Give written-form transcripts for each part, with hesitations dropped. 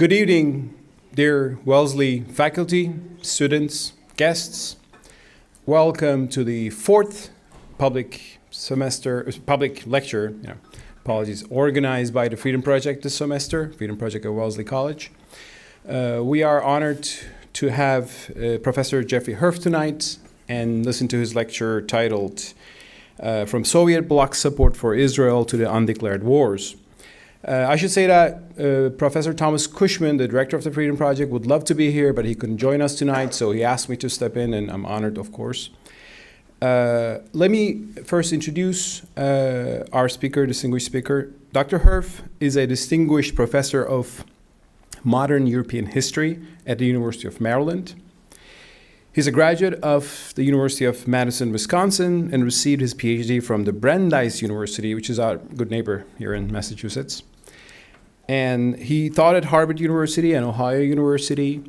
Good evening, dear Wellesley faculty, students, guests. Welcome to the fourth public lecture, organized by the Freedom Project this semester, Freedom Project at Wellesley College. We are honored to have Professor Jeffrey Herf tonight and listen to his lecture titled From Soviet Bloc Support for Israel to the Undeclared Wars. I should say that Professor Thomas Cushman, the director of the Freedom Project, would love to be here, but he couldn't join us tonight, so he asked me to step in, and I'm honored, of course. Let me first introduce our speaker, distinguished speaker. Dr. Herf is a distinguished professor of modern European history at the University of Maryland. He's a graduate of the University of Madison, Wisconsin, and received his PhD from the Brandeis University, which is our good neighbor here in Massachusetts. And he taught at Harvard University and Ohio University.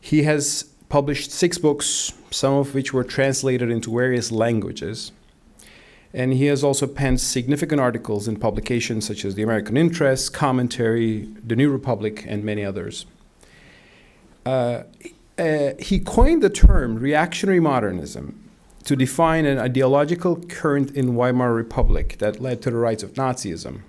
He has published 6 books, some of which were translated into various languages. And he has also penned significant articles in publications such as The American Interest, Commentary, The New Republic, and many others. He coined the term reactionary modernism to define an ideological current in Weimar Republic that led to the rise of Nazism.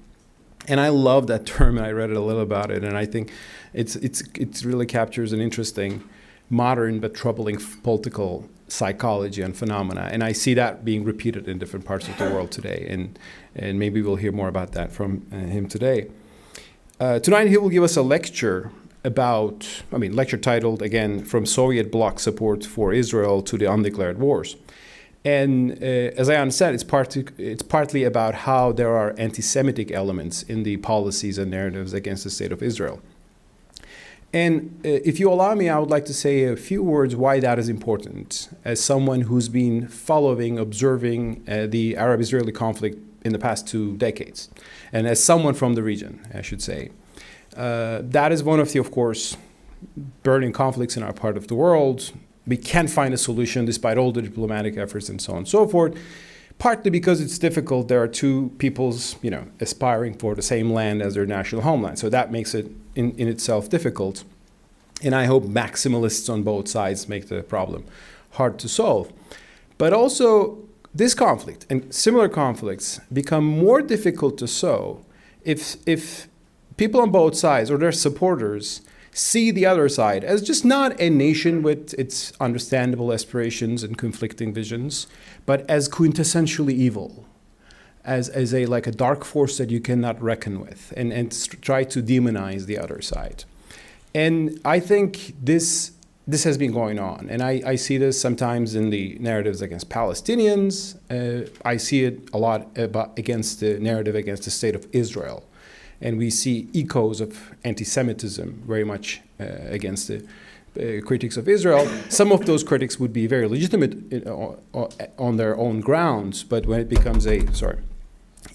And I love that term, and I read a little about it, and I think it really captures an interesting, modern but troubling political psychology and phenomena. And I see that being repeated in different parts of the world today, and maybe we'll hear more about that from him today. Tonight he will give us a lecture lecture titled, again, From Soviet Bloc Support for Israel to the Undeclared Wars. And as I understand, it's partly about how there are anti-Semitic elements in the policies and narratives against the state of Israel. And if you allow me, I would like to say a few words why that is important, as someone who's been observing the Arab-Israeli conflict in the past 2 decades, and as someone from the region, I should say. That is one of the, of course, burning conflicts in our part of the world. We can't find a solution despite all the diplomatic efforts and so on and so forth, partly because it's difficult. There are 2 peoples, aspiring for the same land as their national homeland. So that makes it in itself difficult. And I hope maximalists on both sides make the problem hard to solve. But also, this conflict and similar conflicts become more difficult to solve if people on both sides or their supporters see the other side as just not a nation with its understandable aspirations and conflicting visions, but as quintessentially evil, as a dark force that you cannot reckon with, and try to demonize the other side. And I think this has been going on, and I see this sometimes in the narratives against Palestinians. I see it a lot against the narrative against the state of Israel. And we see echoes of anti-Semitism very much against the critics of Israel. Some of those critics would be very legitimate on their own grounds, but when it becomes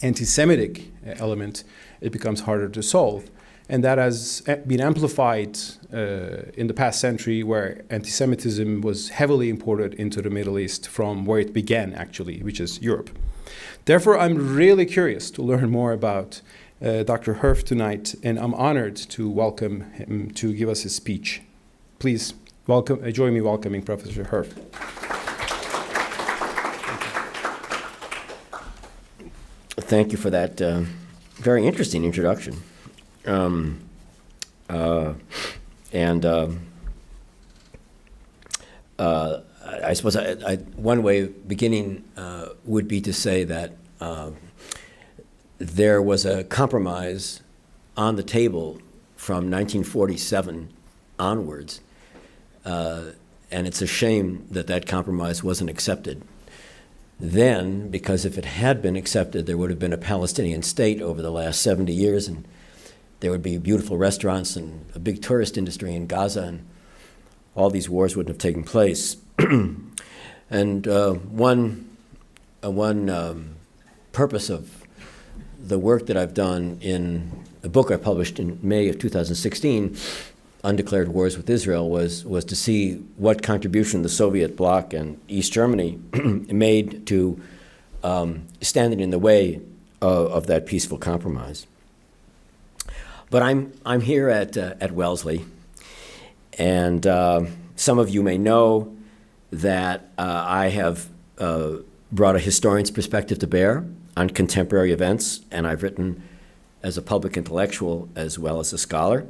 anti-Semitic element, it becomes harder to solve. And that has been amplified in the past century, where anti-Semitism was heavily imported into the Middle East from where it began, actually, which is Europe. Therefore, I'm really curious to learn more about Dr. Herf tonight, and I'm honored to welcome him to give us his speech. Please join me welcoming Professor Herf. Thank you for that very interesting introduction. I suppose one way of beginning would be to say that there was a compromise on the table from 1947 onwards, and it's a shame that compromise wasn't accepted then, because if it had been accepted, there would have been a Palestinian state over the last 70 years, and there would be beautiful restaurants and a big tourist industry in Gaza, and all these wars wouldn't have taken place. And one purpose of the work that I've done in a book I published in May of 2016, Undeclared Wars with Israel, was to see what contribution the Soviet bloc and East Germany made to standing in the way of that peaceful compromise. But I'm here at Wellesley, and some of you may know that I have brought a historian's perspective to bear on contemporary events, and I've written as a public intellectual as well as a scholar.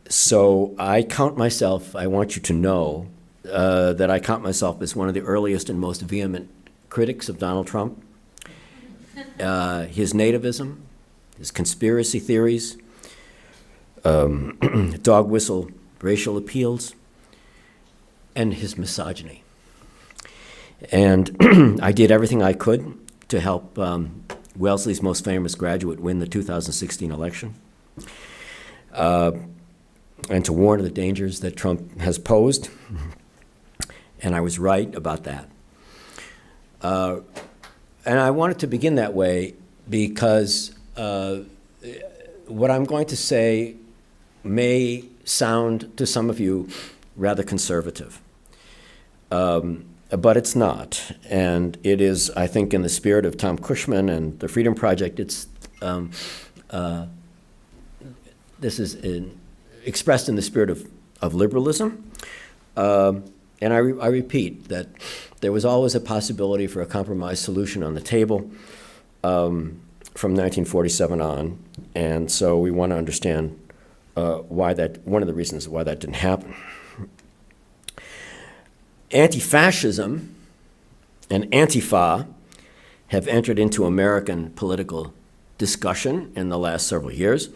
So I count myself, I want you to know that I count myself as one of the earliest and most vehement critics of Donald Trump. His nativism, his conspiracy theories, dog whistle racial appeals, and his misogyny. And I did everything I could to help Wellesley's most famous graduate win the 2016 election, and to warn of the dangers that Trump has posed. And I was right about that. And I wanted to begin that way because what I'm going to say may sound to some of you rather conservative. But it's not. And it is, I think, in the spirit of Tom Cushman and the Freedom Project, this is expressed in the spirit of liberalism. And I repeat that there was always a possibility for a compromise solution on the table from 1947 on. And so we want to understand one of the reasons why that didn't happen. Anti-fascism and Antifa have entered into American political discussion in the last several years.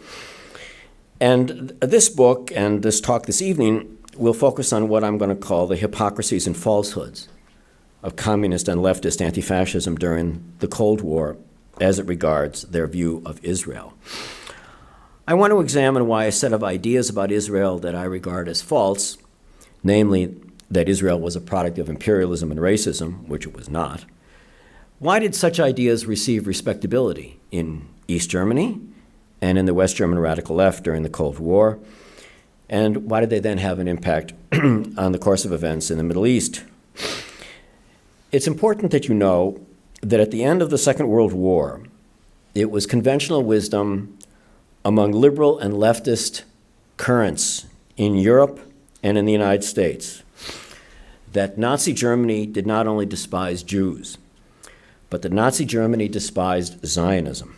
And this book and this talk this evening will focus on what I'm going to call the hypocrisies and falsehoods of communist and leftist anti-fascism during the Cold War as it regards their view of Israel. I want to examine why a set of ideas about Israel that I regard as false, namely that Israel was a product of imperialism and racism, which it was not. Why did such ideas receive respectability in East Germany and in the West German radical left during the Cold War? And why did they then have an impact on the course of events in the Middle East? It's important that you know that at the end of the Second World War, it was conventional wisdom among liberal and leftist currents in Europe and in the United States that Nazi Germany did not only despise Jews, but that Nazi Germany despised Zionism.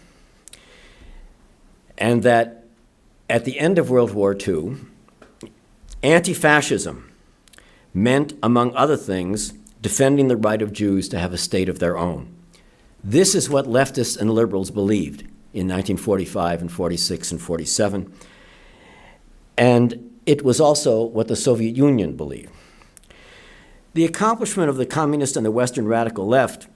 And that at the end of World War II, anti-fascism meant, among other things, defending the right of Jews to have a state of their own. This is what leftists and liberals believed in 1945 and 46 and 47. And it was also what the Soviet Union believed. The accomplishment of the communist and the Western radical left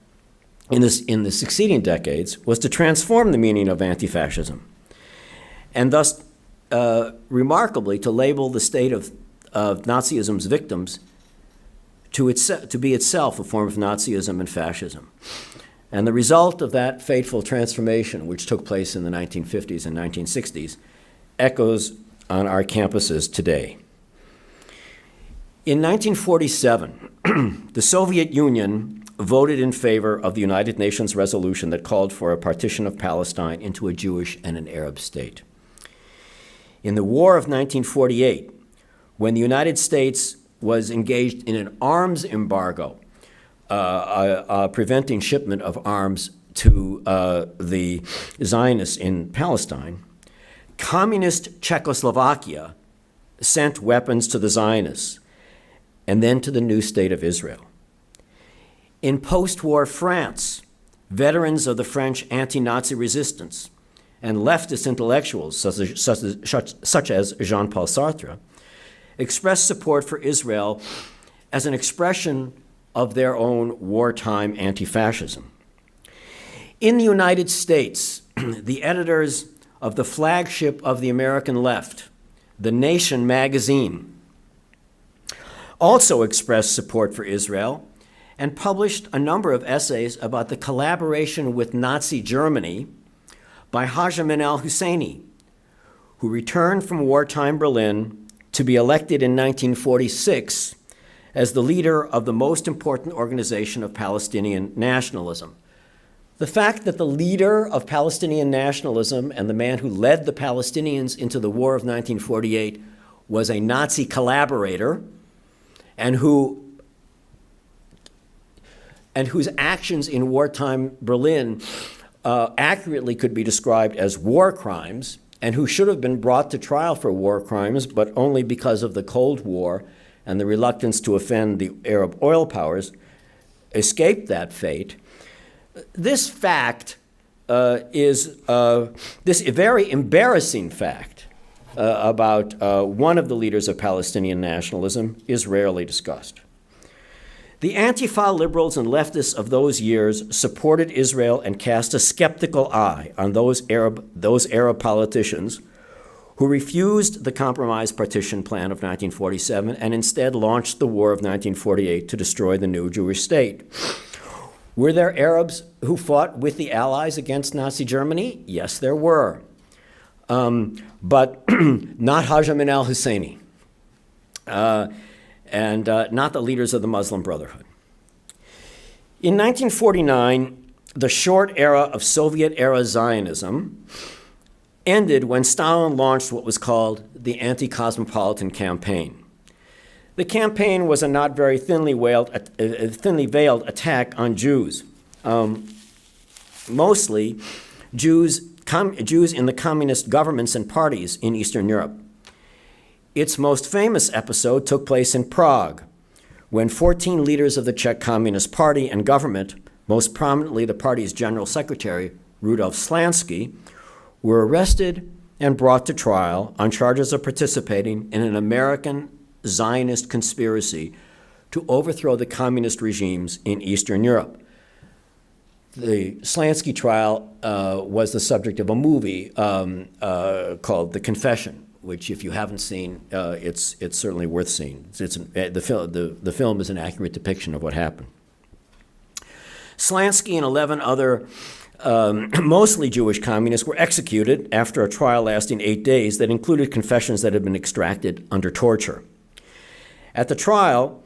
in the succeeding decades was to transform the meaning of anti-fascism, and thus, remarkably, to label the state of Nazism's victims to be itself a form of Nazism and fascism. And the result of that fateful transformation, which took place in the 1950s and 1960s, echoes on our campuses today. In 1947, the Soviet Union voted in favor of the United Nations resolution that called for a partition of Palestine into a Jewish and an Arab state. In the War of 1948, when the United States was engaged in an arms embargo, preventing shipment of arms to the Zionists in Palestine, communist Czechoslovakia sent weapons to the Zionists and then to the new state of Israel. In post-war France, veterans of the French anti-Nazi resistance and leftist intellectuals such as Jean-Paul Sartre expressed support for Israel as an expression of their own wartime anti-fascism. In the United States, the editors of the flagship of the American left, The Nation magazine, also expressed support for Israel and published a number of essays about the collaboration with Nazi Germany by Haj Amin al-Husseini, who returned from wartime Berlin to be elected in 1946 as the leader of the most important organization of Palestinian nationalism, The fact that the leader of Palestinian nationalism and the man who led the Palestinians into the War of 1948 was a Nazi collaborator and whose actions in wartime Berlin accurately could be described as war crimes, and who should have been brought to trial for war crimes, but only because of the Cold War and the reluctance to offend the Arab oil powers, escaped that fate. This fact is this very embarrassing fact about one of the leaders of Palestinian nationalism is rarely discussed. The Antifa liberals and leftists of those years supported Israel and cast a skeptical eye on those Arab politicians who refused the compromise partition plan of 1947 and instead launched the War of 1948 to destroy the new Jewish state. Were there Arabs who fought with the Allies against Nazi Germany? Yes, there were. But not Haj Amin al-Husseini. And not the leaders of the Muslim Brotherhood. In 1949, the short era of Soviet-era Zionism ended when Stalin launched what was called the Anti-Cosmopolitan Campaign. The campaign was a not very thinly veiled attack on Jews, mostly Jews in the communist governments and parties in Eastern Europe. Its most famous episode took place in Prague, when 14 leaders of the Czech Communist Party and government, most prominently the party's general secretary, Rudolf Slansky, were arrested and brought to trial on charges of participating in an American Zionist conspiracy to overthrow the communist regimes in Eastern Europe. The Slansky trial was the subject of a movie called The Confession, which, if you haven't seen, it's certainly worth seeing. The film is an accurate depiction of what happened. Slansky and 11 other mostly Jewish communists were executed after a trial lasting 8 days that included confessions that had been extracted under torture. At the trial,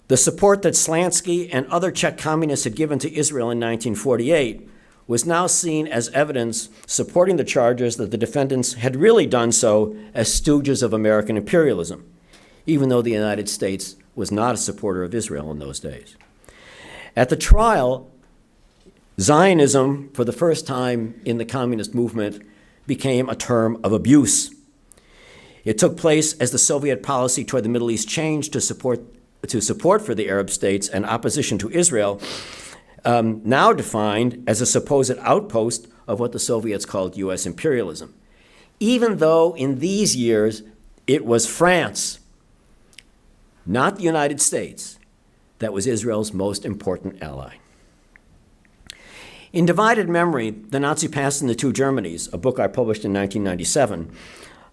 the support that Slansky and other Czech communists had given to Israel in 1948 was now seen as evidence supporting the charges that the defendants had really done so as stooges of American imperialism, even though the United States was not a supporter of Israel in those days. At the trial, Zionism, for the first time in the communist movement, became a term of abuse. It took place as the Soviet policy toward the Middle East changed to support for the Arab states and opposition to Israel, now defined as a supposed outpost of what the Soviets called U.S. imperialism, even though in these years it was France, not the United States, that was Israel's most important ally. In Divided Memory, The Nazi Past and the Two Germanys, a book I published in 1997,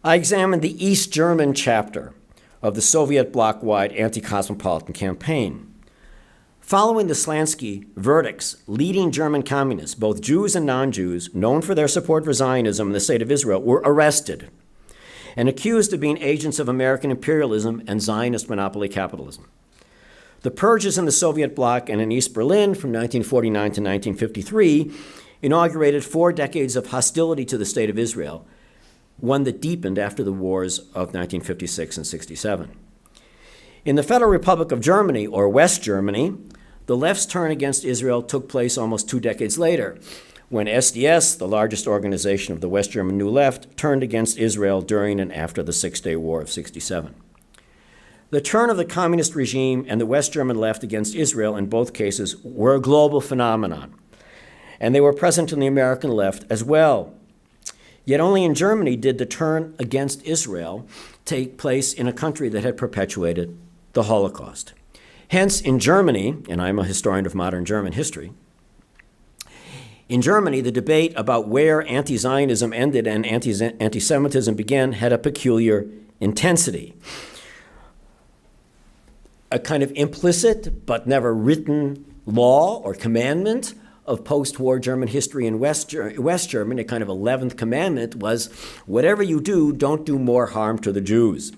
I examined the East German chapter of the Soviet bloc-wide anti-cosmopolitan campaign. Following the Slansky verdicts, leading German communists, both Jews and non-Jews, known for their support for Zionism and the State of Israel, were arrested and accused of being agents of American imperialism and Zionist monopoly capitalism. The purges in the Soviet bloc and in East Berlin from 1949 to 1953 inaugurated 4 decades of hostility to the State of Israel, one that deepened after the wars of 1956 and 67. In the Federal Republic of Germany, or West Germany, the left's turn against Israel took place almost 2 decades later, when SDS, the largest organization of the West German New Left, turned against Israel during and after the Six-Day War of 67. The turn of the communist regime and the West German left against Israel in both cases were a global phenomenon, and they were present in the American left as well. Yet only in Germany did the turn against Israel take place in a country that had perpetuated the Holocaust. Hence, in Germany, and I'm a historian of modern German history, in Germany, the debate about where anti-Zionism ended and anti-Semitism began had a peculiar intensity. A kind of implicit but never written law or commandment of post-war German history in West Germany, a kind of 11th commandment, was whatever you do, don't do more harm to the Jews.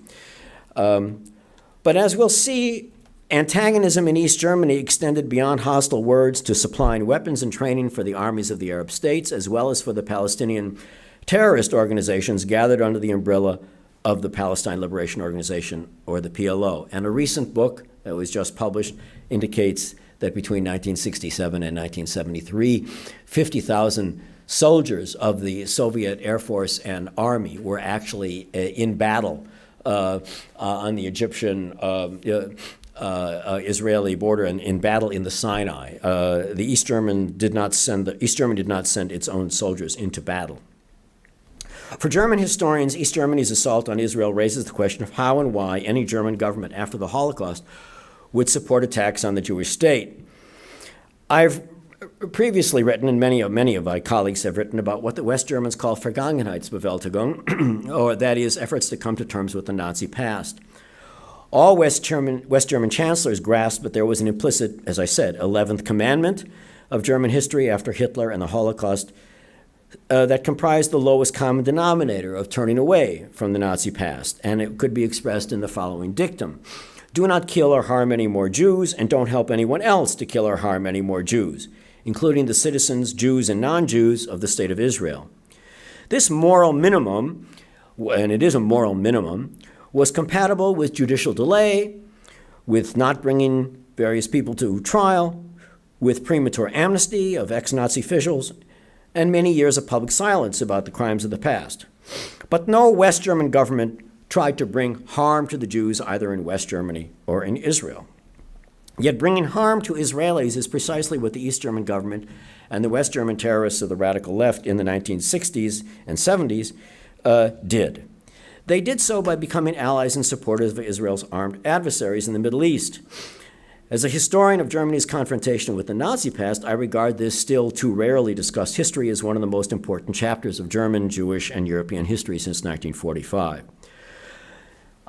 But as we'll see, Antagonism in East Germany extended beyond hostile words to supplying weapons and training for the armies of the Arab states, as well as for the Palestinian terrorist organizations gathered under the umbrella of the Palestine Liberation Organization, or the PLO. And a recent book that was just published indicates that between 1967 and 1973, 50,000 soldiers of the Soviet Air Force and Army were actually in battle on the Egyptian Israeli border and in battle in the Sinai. The East Germany did not send its own soldiers into battle. For German historians, East Germany's assault on Israel raises the question of how and why any German government after the Holocaust would support attacks on the Jewish state. I've previously written, and many of my colleagues have written, about what the West Germans call Vergangenheitsbewältigung, or that is, efforts to come to terms with the Nazi past. All West German chancellors grasped that there was an implicit, as I said, 11th commandment of German history after Hitler and the Holocaust that comprised the lowest common denominator of turning away from the Nazi past. And it could be expressed in the following dictum: do not kill or harm any more Jews, and don't help anyone else to kill or harm any more Jews, including the citizens, Jews and non-Jews, of the State of Israel. This moral minimum, and it is a moral minimum, was compatible with judicial delay, with not bringing various people to trial, with premature amnesty of ex-Nazi officials, and many years of public silence about the crimes of the past. But no West German government tried to bring harm to the Jews either in West Germany or in Israel. Yet bringing harm to Israelis is precisely what the East German government and the West German terrorists of the radical left in the 1960s and 70s did. They did so by becoming allies and supporters of Israel's armed adversaries in the Middle East. As a historian of Germany's confrontation with the Nazi past, I regard this still too rarely discussed history as one of the most important chapters of German, Jewish, and European history since 1945.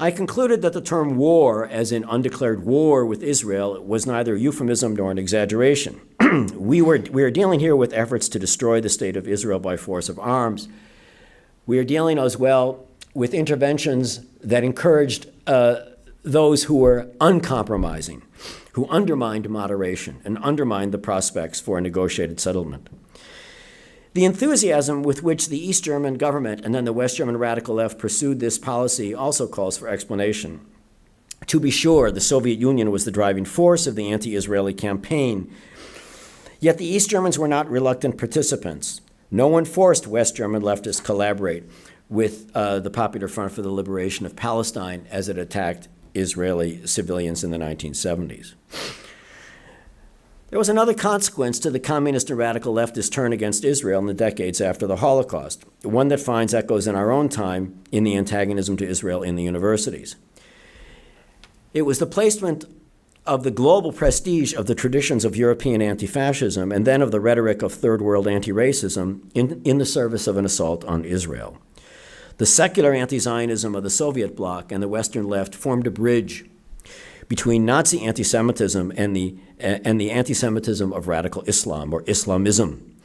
I concluded that the term war, as in undeclared war with Israel, was neither a euphemism nor an exaggeration. We are dealing here with efforts to destroy the state of Israel by force of arms. We are dealing as well with interventions that encouraged those who were uncompromising, who undermined moderation and undermined the prospects for a negotiated settlement. The enthusiasm with which the East German government and then the West German radical left pursued this policy also calls for explanation. To be sure, the Soviet Union was the driving force of the anti-Israeli campaign, yet the East Germans were not reluctant participants. No one forced West German leftists to collaborate with the Popular Front for the Liberation of Palestine as it attacked Israeli civilians in the 1970s. There was another consequence to the communist and radical leftist turn against Israel in the decades after the Holocaust, one that finds echoes in our own time in the antagonism to Israel in the universities. It was the placement of the global prestige of the traditions of European anti-fascism and then of the rhetoric of third world anti-racism in the service of an assault on Israel. The secular anti-Zionism of the Soviet bloc and the Western left formed a bridge between Nazi anti-Semitism and the anti-Semitism of radical Islam, or Islamism,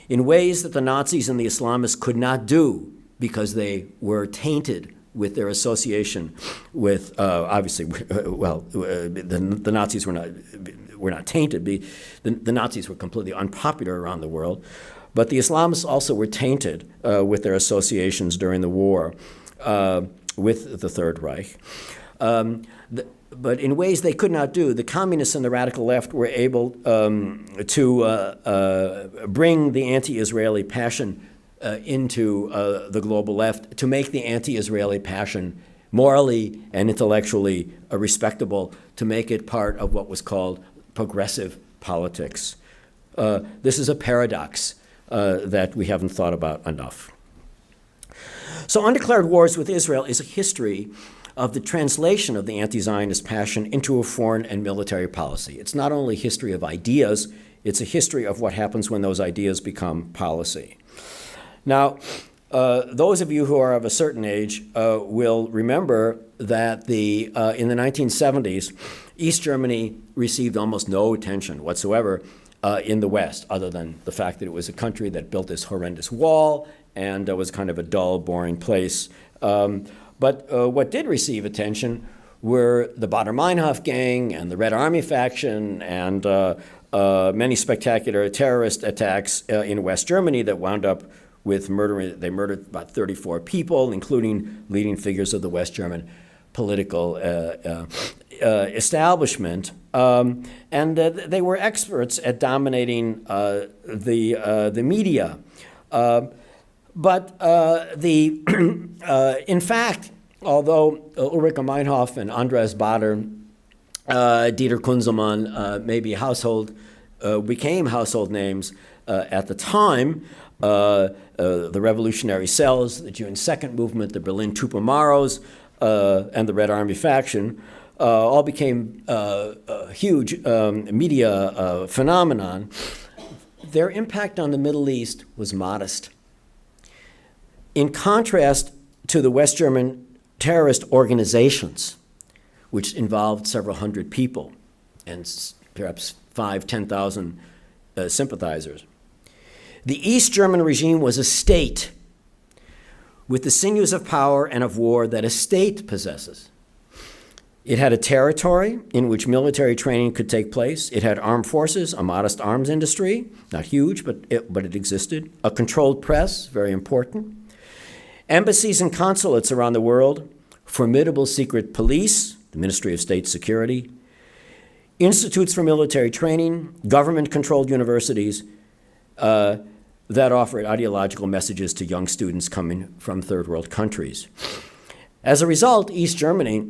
in ways that the Nazis and the Islamists could not do because they were tainted with their association with, the Nazis were not tainted. The Nazis were completely unpopular around the world, but the Islamists also were tainted with their associations during the war with the Third Reich. But in ways they could not do, the communists and the radical left were able to bring the anti-Israeli passion into the global left, to make the anti-Israeli passion morally and intellectually respectable, to make it part of what was called progressive politics. This is a paradox that we haven't thought about enough. So Undeclared Wars with Israel is a history of the translation of the anti-Zionist passion into a foreign and military policy. It's not only a history of ideas, it's a history of what happens when those ideas become policy. Now, those of you who are of a certain age will remember that in the 1970s, East Germany received almost no attention whatsoever in the West, other than the fact that it was a country that built this horrendous wall and was kind of a dull, boring place. But what did receive attention were the Baader-Meinhof gang and the Red Army faction and many spectacular terrorist attacks in West Germany that wound up with they murdered about 34 people, including leading figures of the West German political establishment. And they were experts at dominating the media. But in fact, although Ulrich Meinhof and Andreas Baader, Dieter Kunzelmann became household names at the time, the Revolutionary Cells, the June 2nd movement, the Berlin Tupamaros, and the Red Army faction all became a huge media phenomenon. Their impact on the Middle East was modest. In contrast to the West German terrorist organizations, which involved several hundred people and perhaps 10,000 sympathizers, the East German regime was a state with the sinews of power and of war that a state possesses. It had a territory in which military training could take place. It had armed forces, a modest arms industry, not huge, but it existed. A controlled press, very important. Embassies and consulates around the world, formidable secret police, the Ministry of State Security, institutes for military training, government-controlled universities that offered ideological messages to young students coming from third world countries. As a result, East Germany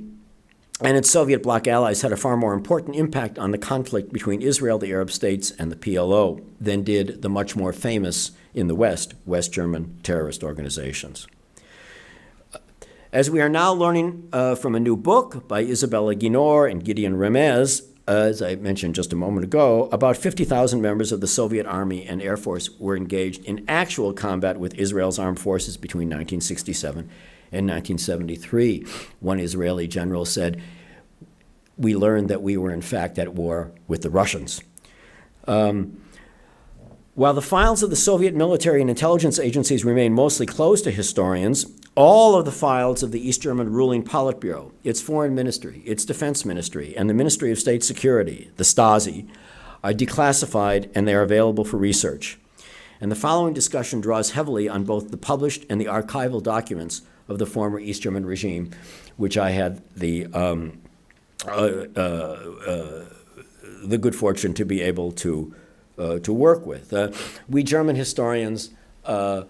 and its Soviet bloc allies had a far more important impact on the conflict between Israel, the Arab states, and the PLO than did the much more famous in the West German terrorist organizations. As we are now learning from a new book by Isabella Guinor and Gideon Remez, as I mentioned just a moment ago, about 50,000 members of the Soviet Army and Air Force were engaged in actual combat with Israel's armed forces between 1967 and 1973. One Israeli general said, "We learned that we were in fact at war with the Russians." While the files of the Soviet military and intelligence agencies remain mostly closed to historians, all of the files of the East German ruling Politburo, its foreign ministry, its defense ministry, and the Ministry of State Security, the Stasi, are declassified and they are available for research. And the following discussion draws heavily on both the published and the archival documents of the former East German regime, which I had the good fortune to be able to work with. We German historians are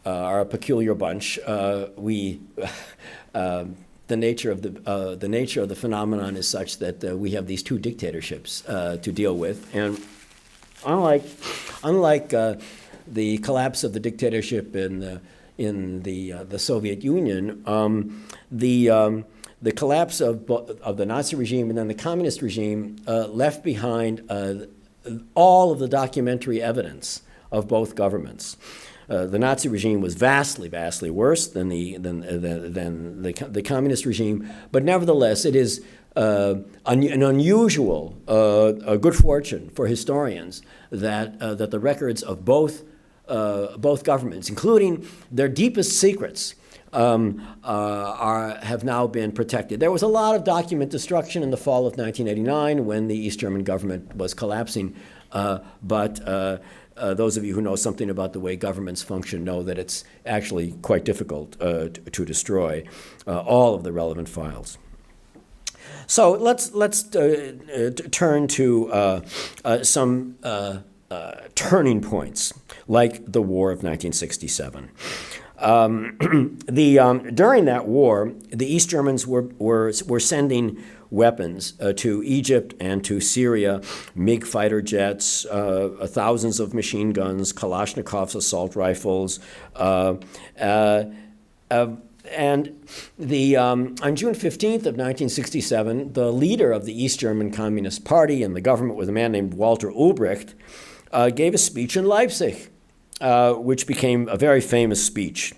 a peculiar bunch. The nature of the phenomenon is such that we have these two dictatorships to deal with, and unlike the collapse of the dictatorship in the Soviet Union, the collapse of the Nazi regime and then the communist regime left behind all of the documentary evidence of both governments. The Nazi regime was vastly worse than the communist regime, but nevertheless, it is an unusual, good fortune for historians that the records of both governments, including their deepest secrets, have now been protected. There was a lot of document destruction in the fall of 1989 when the East German government was collapsing, but those of you who know something about the way governments function know that it's actually quite difficult to destroy all of the relevant files. So let's turn to some turning points, like the War of 1967. During that war, the East Germans were sending weapons to Egypt and to Syria, MiG fighter jets, thousands of machine guns, Kalashnikovs assault rifles, and on June 15th of 1967, the leader of the East German Communist Party and the government was a man named Walter Ulbricht, gave a speech in Leipzig, which became a very famous speech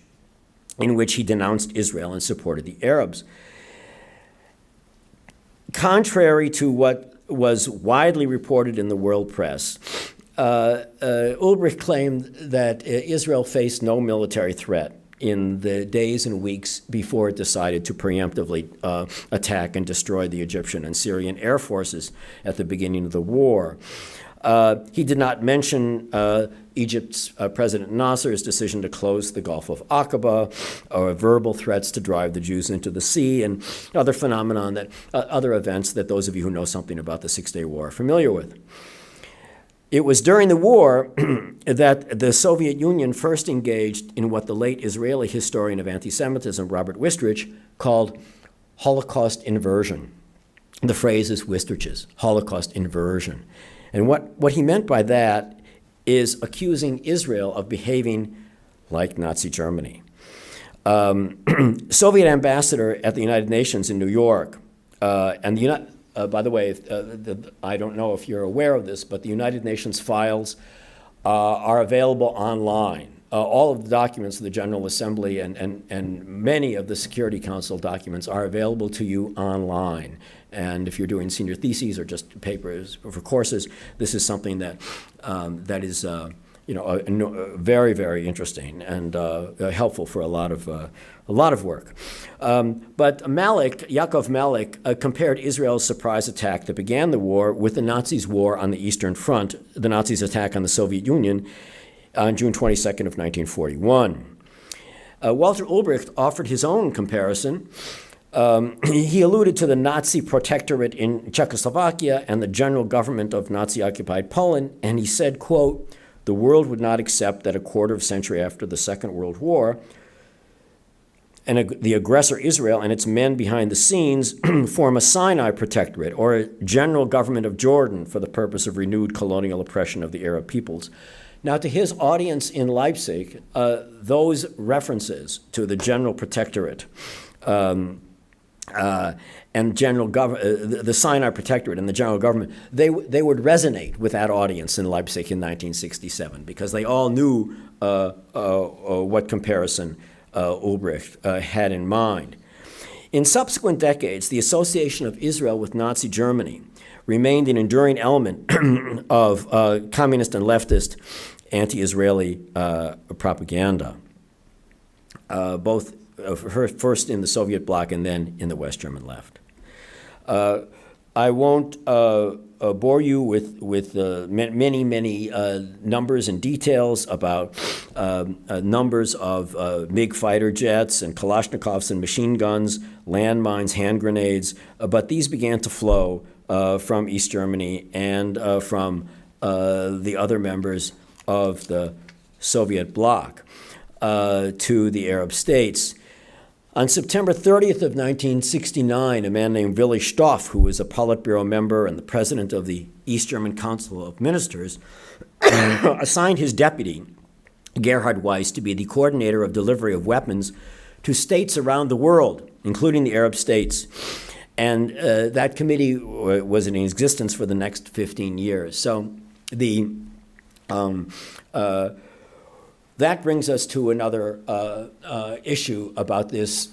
in which he denounced Israel and supported the Arabs. Contrary to what was widely reported in the world press, Ulbricht claimed that Israel faced no military threat in the days and weeks before it decided to preemptively attack and destroy the Egyptian and Syrian air forces at the beginning of the war. He did not mention Egypt's President Nasser's decision to close the Gulf of Aqaba, or verbal threats to drive the Jews into the sea, and other phenomenon that other events that those of you who know something about the Six-Day War are familiar with. It was during the war that the Soviet Union first engaged in what the late Israeli historian of anti-Semitism, Robert Wistrich, called Holocaust Inversion. The phrase is Wistrich's, Holocaust Inversion. And what he meant by that is accusing Israel of behaving like Nazi Germany. Soviet ambassador at the United Nations in New York, and by the way, I don't know if you're aware of this, but the United Nations files are available online. All of the documents of the General Assembly and many of the Security Council documents are available to you online. And if you're doing senior theses or just papers for courses, this is something that is very, very interesting and helpful for a lot of work. But Yaakov Malik, compared Israel's surprise attack that began the war with the Nazis' war on the Eastern Front, the Nazis' attack on the Soviet Union on June 22nd of 1941. Walter Ulbricht offered his own comparison. He alluded to the Nazi protectorate in Czechoslovakia and the general government of Nazi-occupied Poland, and he said, quote, "The world would not accept that a quarter of a century after the Second World War, and the aggressor Israel and its men behind the scenes form a Sinai protectorate or a general government of Jordan for the purpose of renewed colonial oppression of the Arab peoples." Now, to his audience in Leipzig, those references to the general protectorate and the Sinai Protectorate and the general government, they would resonate with that audience in Leipzig in 1967 because they all knew what comparison Ulbricht had in mind. In subsequent decades, the association of Israel with Nazi Germany remained an enduring element of communist and leftist anti-Israeli propaganda, both first in the Soviet bloc and then in the West German left. I won't bore you with many numbers and details about numbers of MiG fighter jets and Kalashnikovs and machine guns, landmines, hand grenades, but these began to flow from East Germany and from the other members of the Soviet bloc to the Arab states. On September 30th of 1969, a man named Willy Stoff, who was a Politburo member and the president of the East German Council of Ministers, assigned his deputy, Gerhard Weiss, to be the coordinator of delivery of weapons to states around the world, including the Arab states. And that committee was in existence for the next 15 years. So that brings us to another issue about this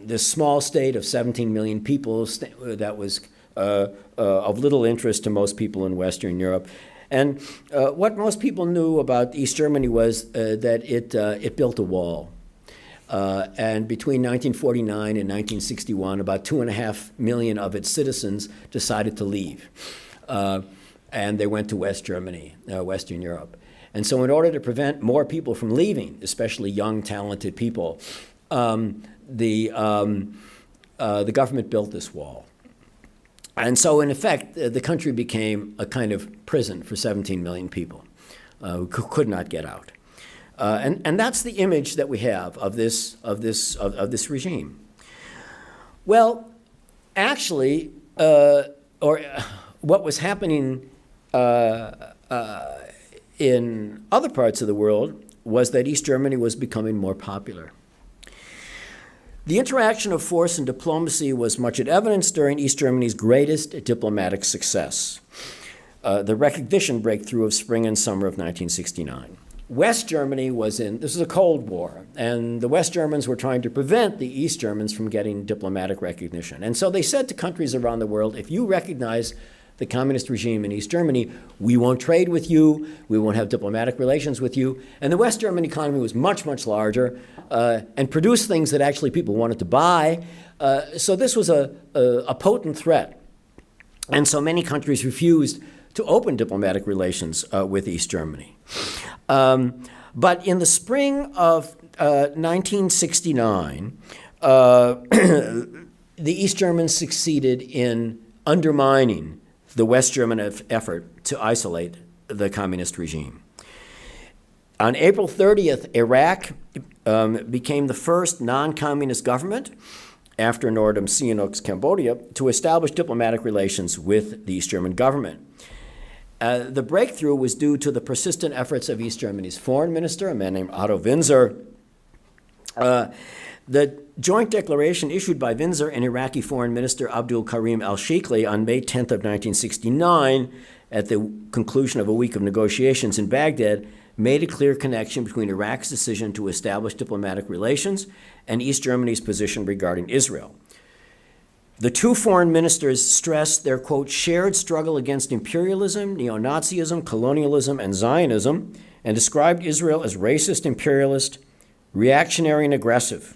this small state of 17 million people that was of little interest to most people in Western Europe. And what most people knew about East Germany was that it built a wall. And between 1949 and 1961, about 2.5 million of its citizens decided to leave. And they went to West Germany, Western Europe. And so in order to prevent more people from leaving, especially young, talented people, the government built this wall. And so in effect, the country became a kind of prison for 17 million people who could not get out. And that's the image that we have of this regime. Well, actually, what was happening in other parts of the world was that East Germany was becoming more popular. The interaction of force and diplomacy was much in evidence during East Germany's greatest diplomatic success, the recognition breakthrough of spring and summer of 1969. West Germany this was a Cold War, and the West Germans were trying to prevent the East Germans from getting diplomatic recognition. And so they said to countries around the world, if you recognize the communist regime in East Germany, we won't trade with you, we won't have diplomatic relations with you. And the West German economy was much, much larger and produced things that actually people wanted to buy. So this was a potent threat. And so many countries refused to open diplomatic relations with East Germany. But in the spring of 1969, the East Germans succeeded in undermining the West German effort to isolate the communist regime. On April 30th, Iraq became the first non-communist government after Norodom Sihanouk's Cambodia to establish diplomatic relations with the East German government. The breakthrough was due to the persistent efforts of East Germany's foreign minister, a man named Otto Winzer. The joint declaration issued by Winzer and Iraqi Foreign Minister Abdul Karim al-Shikli on May 10th of 1969, at the conclusion of a week of negotiations in Baghdad, made a clear connection between Iraq's decision to establish diplomatic relations and East Germany's position regarding Israel. The two foreign ministers stressed their, quote, shared struggle against imperialism, neo-Nazism, colonialism, and Zionism, and described Israel as racist, imperialist, reactionary, and aggressive.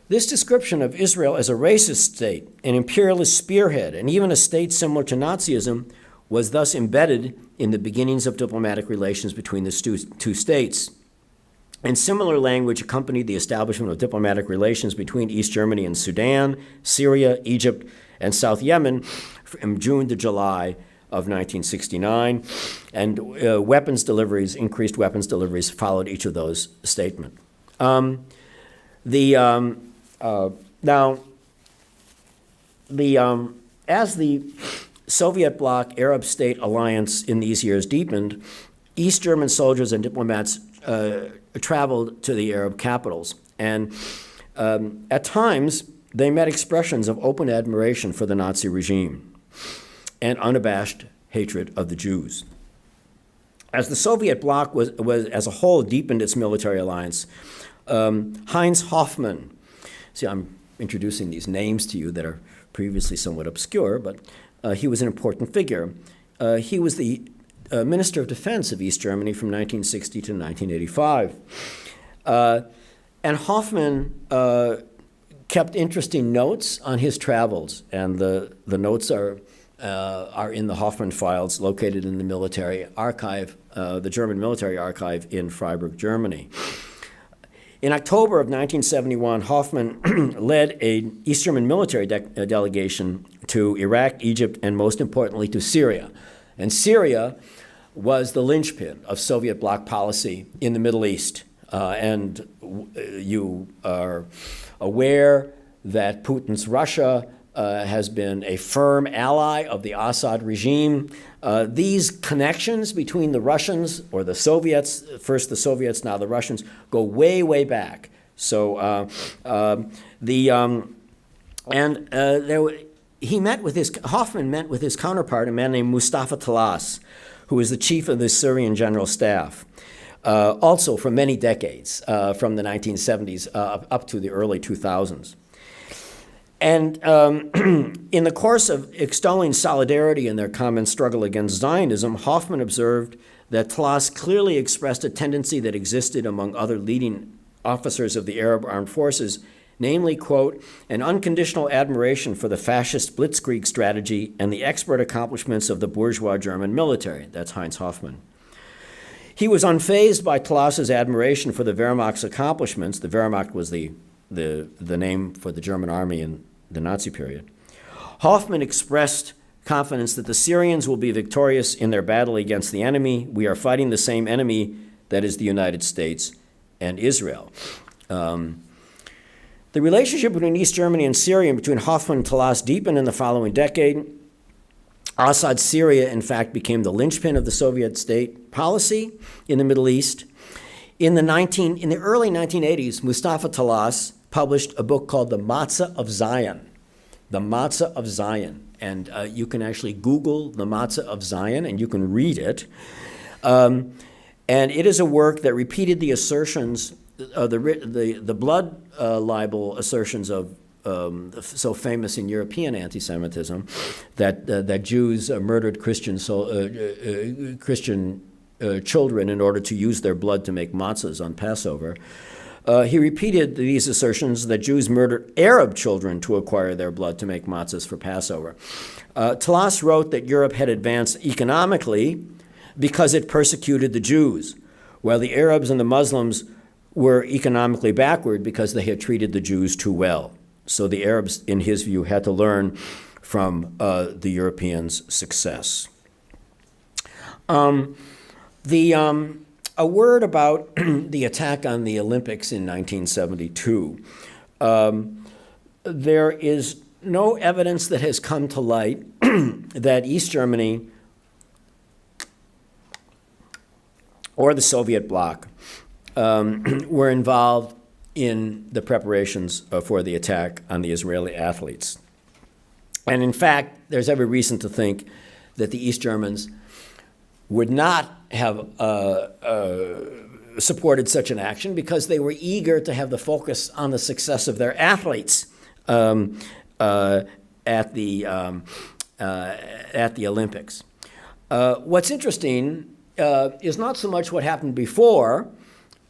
This description of Israel as a racist state, an imperialist spearhead, and even a state similar to Nazism was thus embedded in the beginnings of diplomatic relations between the two states. And similar language accompanied the establishment of diplomatic relations between East Germany and Sudan, Syria, Egypt, and South Yemen from June to July of 1969. And increased weapons deliveries followed each of those statements. As the Soviet Bloc Arab state alliance in these years deepened, East German soldiers and diplomats traveled to the Arab capitals. And at times, they met expressions of open admiration for the Nazi regime and unabashed hatred of the Jews. As the Soviet bloc was as a whole deepened its military alliance, Heinz Hofmann, see, I'm introducing these names to you that are previously somewhat obscure, but he was an important figure. He was the Minister of Defense of East Germany from 1960 to 1985. And Hofmann kept interesting notes on his travels, and the notes are in the Hofmann files located in the military archive, the German military archive in Freiburg, Germany. In October of 1971, Hofmann led an East German military delegation to Iraq, Egypt, and most importantly to Syria. And Syria was the linchpin of Soviet bloc policy in the Middle East. And you are aware that Putin's Russia has been a firm ally of the Assad regime. These connections between the Russians or the Soviets, first the Soviets, now the Russians, go way, way back. So Hoffman met with his counterpart, a man named Mustafa Talas, who was the chief of the Syrian General Staff, also for many decades, from the 1970s up to the early 2000s. And in the course of extolling solidarity in their common struggle against Zionism, Hofmann observed that Talas clearly expressed a tendency that existed among other leading officers of the Arab armed forces, namely, quote, an unconditional admiration for the fascist blitzkrieg strategy and the expert accomplishments of the bourgeois German military. That's Heinz Hofmann. He was unfazed by Talas's admiration for the Wehrmacht's accomplishments. The Wehrmacht was the name for the German army in the Nazi period. Hofmann expressed confidence that the Syrians will be victorious in their battle against the enemy. We are fighting the same enemy, that is the United States and Israel. The relationship between East Germany and Syria and between Hofmann and Talas deepened in the following decade. Assad's Syria, in fact, became the linchpin of the Soviet state policy in the Middle East. In the early 1980s, Mustafa Talas published a book called The Matzah of Zion. The Matzah of Zion. And you can actually Google The Matzah of Zion and you can read it. And it is a work that repeated the assertions, the blood libel assertions of so famous in European anti-Semitism, that Jews murdered Christian children in order to use their blood to make matzahs on Passover. He repeated these assertions that Jews murdered Arab children to acquire their blood to make matzahs for Passover. Tlass wrote that Europe had advanced economically because it persecuted the Jews, while the Arabs and the Muslims were economically backward because they had treated the Jews too well. So the Arabs, in his view, had to learn from the Europeans' success. A word about the attack on the Olympics in 1972. There is no evidence that has come to light that East Germany or the Soviet bloc were involved in the preparations for the attack on the Israeli athletes. And in fact, there's every reason to think that the East Germans would not have supported such an action because they were eager to have the focus on the success of their athletes at the Olympics. What's interesting is not so much what happened before,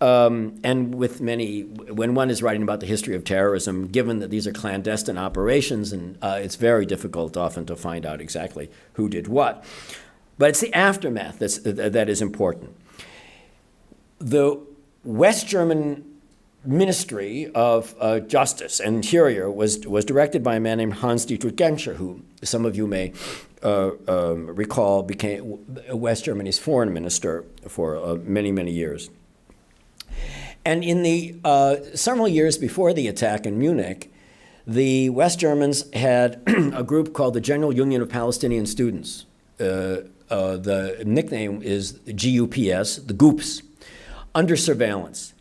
and with many, when one is writing about the history of terrorism, given that these are clandestine operations, and it's very difficult often to find out exactly who did what. But it's the aftermath that is important. The West German Ministry of Justice and Interior was directed by a man named Hans-Dietrich Genscher, who some of you may recall became West Germany's foreign minister for many, many years. And in the several years before the attack in Munich, the West Germans had a group called the General Union of Palestinian Students. The nickname is GUPS, the GUPS, under surveillance.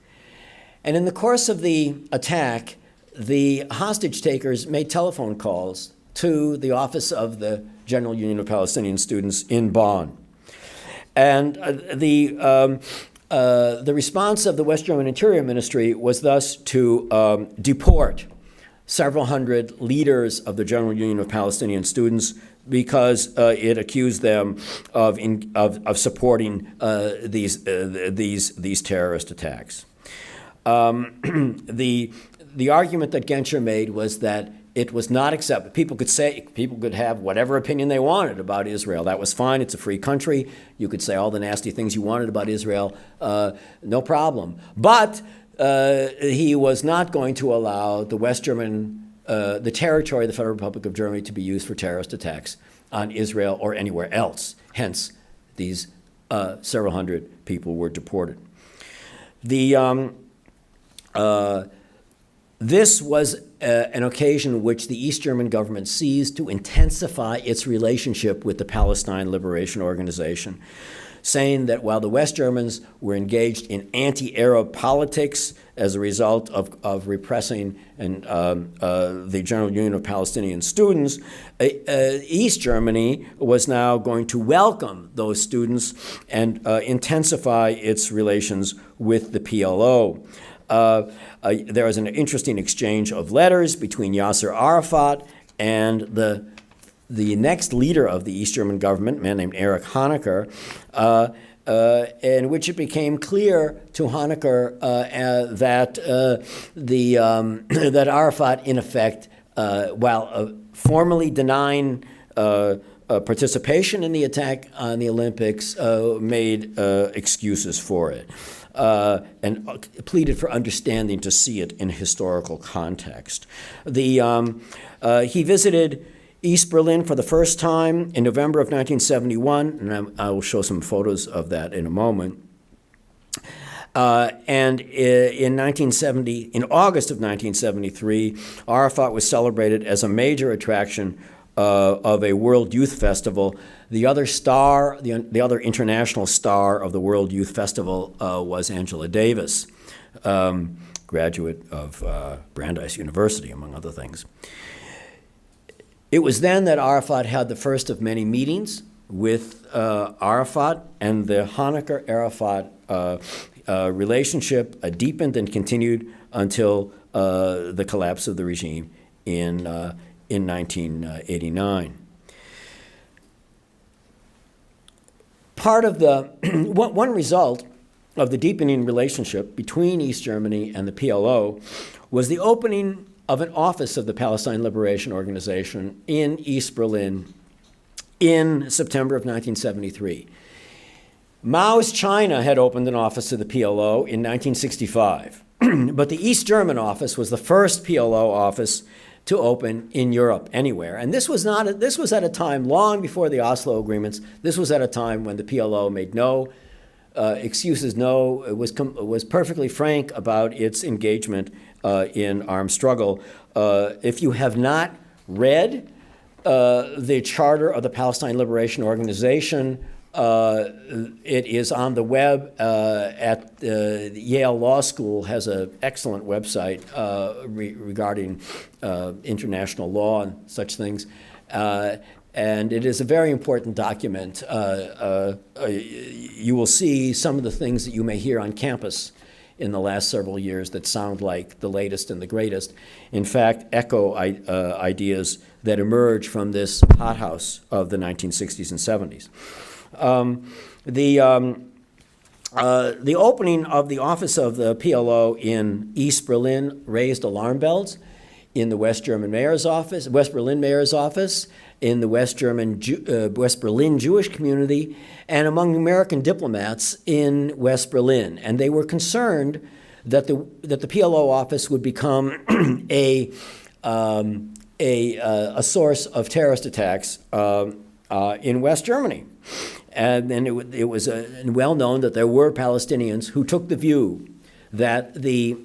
And in the course of the attack, the hostage takers made telephone calls to the office of the General Union of Palestinian Students in Bonn. And the response of the West German Interior Ministry was thus to deport several hundred leaders of the General Union of Palestinian Students because it accused them of supporting these terrorist attacks. The argument that Genscher made was that it was not acceptable. People could have whatever opinion they wanted about Israel. That was fine. It's a free country. You could say all the nasty things you wanted about Israel, no problem. But he was not going to allow the West German, the territory of the Federal Republic of Germany to be used for terrorist attacks on Israel or anywhere else. Hence, these several hundred people were deported. This was an occasion which the East German government seized to intensify its relationship with the Palestine Liberation Organization, saying that while the West Germans were engaged in anti-Arab politics as a result of repressing the General Union of Palestinian Students, East Germany was now going to welcome those students and intensify its relations with the PLO. There was an interesting exchange of letters between Yasser Arafat and the next leader of the East German government, a man named Erich Honecker, in which it became clear to Honecker that Arafat, in effect, while formally denying participation in the attack on the Olympics, made excuses for it. And pleaded for understanding to see it in historical context. He visited East Berlin for the first time in November of 1971, and I will show some photos of that in a moment. And in August of 1973, Arafat was celebrated as a major attraction of a World Youth Festival. The other international star of the World Youth Festival was Angela Davis, graduate of Brandeis University, among other things. It was then that Arafat had the first of many meetings with Arafat, and the Honecker-Arafat relationship deepened and continued until the collapse of the regime in 1989. Part of the, one result of the deepening relationship between East Germany and the PLO was the opening of an office of the Palestine Liberation Organization in East Berlin in September of 1973. Mao's China had opened an office of the PLO in 1965, but the East German office was the first PLO office to open in Europe anywhere. And this was at a time long before the Oslo agreements. This was at a time when the PLO made no excuses, it was perfectly frank about its engagement in armed struggle. If you have not read the charter of the Palestine Liberation Organization, it is on the web at Yale Law School, has an excellent website regarding international law and such things. And it is a very important document. You will see some of the things that you may hear on campus in the last several years that sound like the latest and the greatest. In fact, echo ideas that emerge from this hothouse of the 1960s and 70s. The opening of the office of the PLO in East Berlin raised alarm bells in the West Berlin mayor's office, in the West Berlin Jewish community, and among American diplomats in West Berlin. And they were concerned that the PLO office would become a source of terrorist attacks in West Germany. And then it was well known that there were Palestinians who took the view that the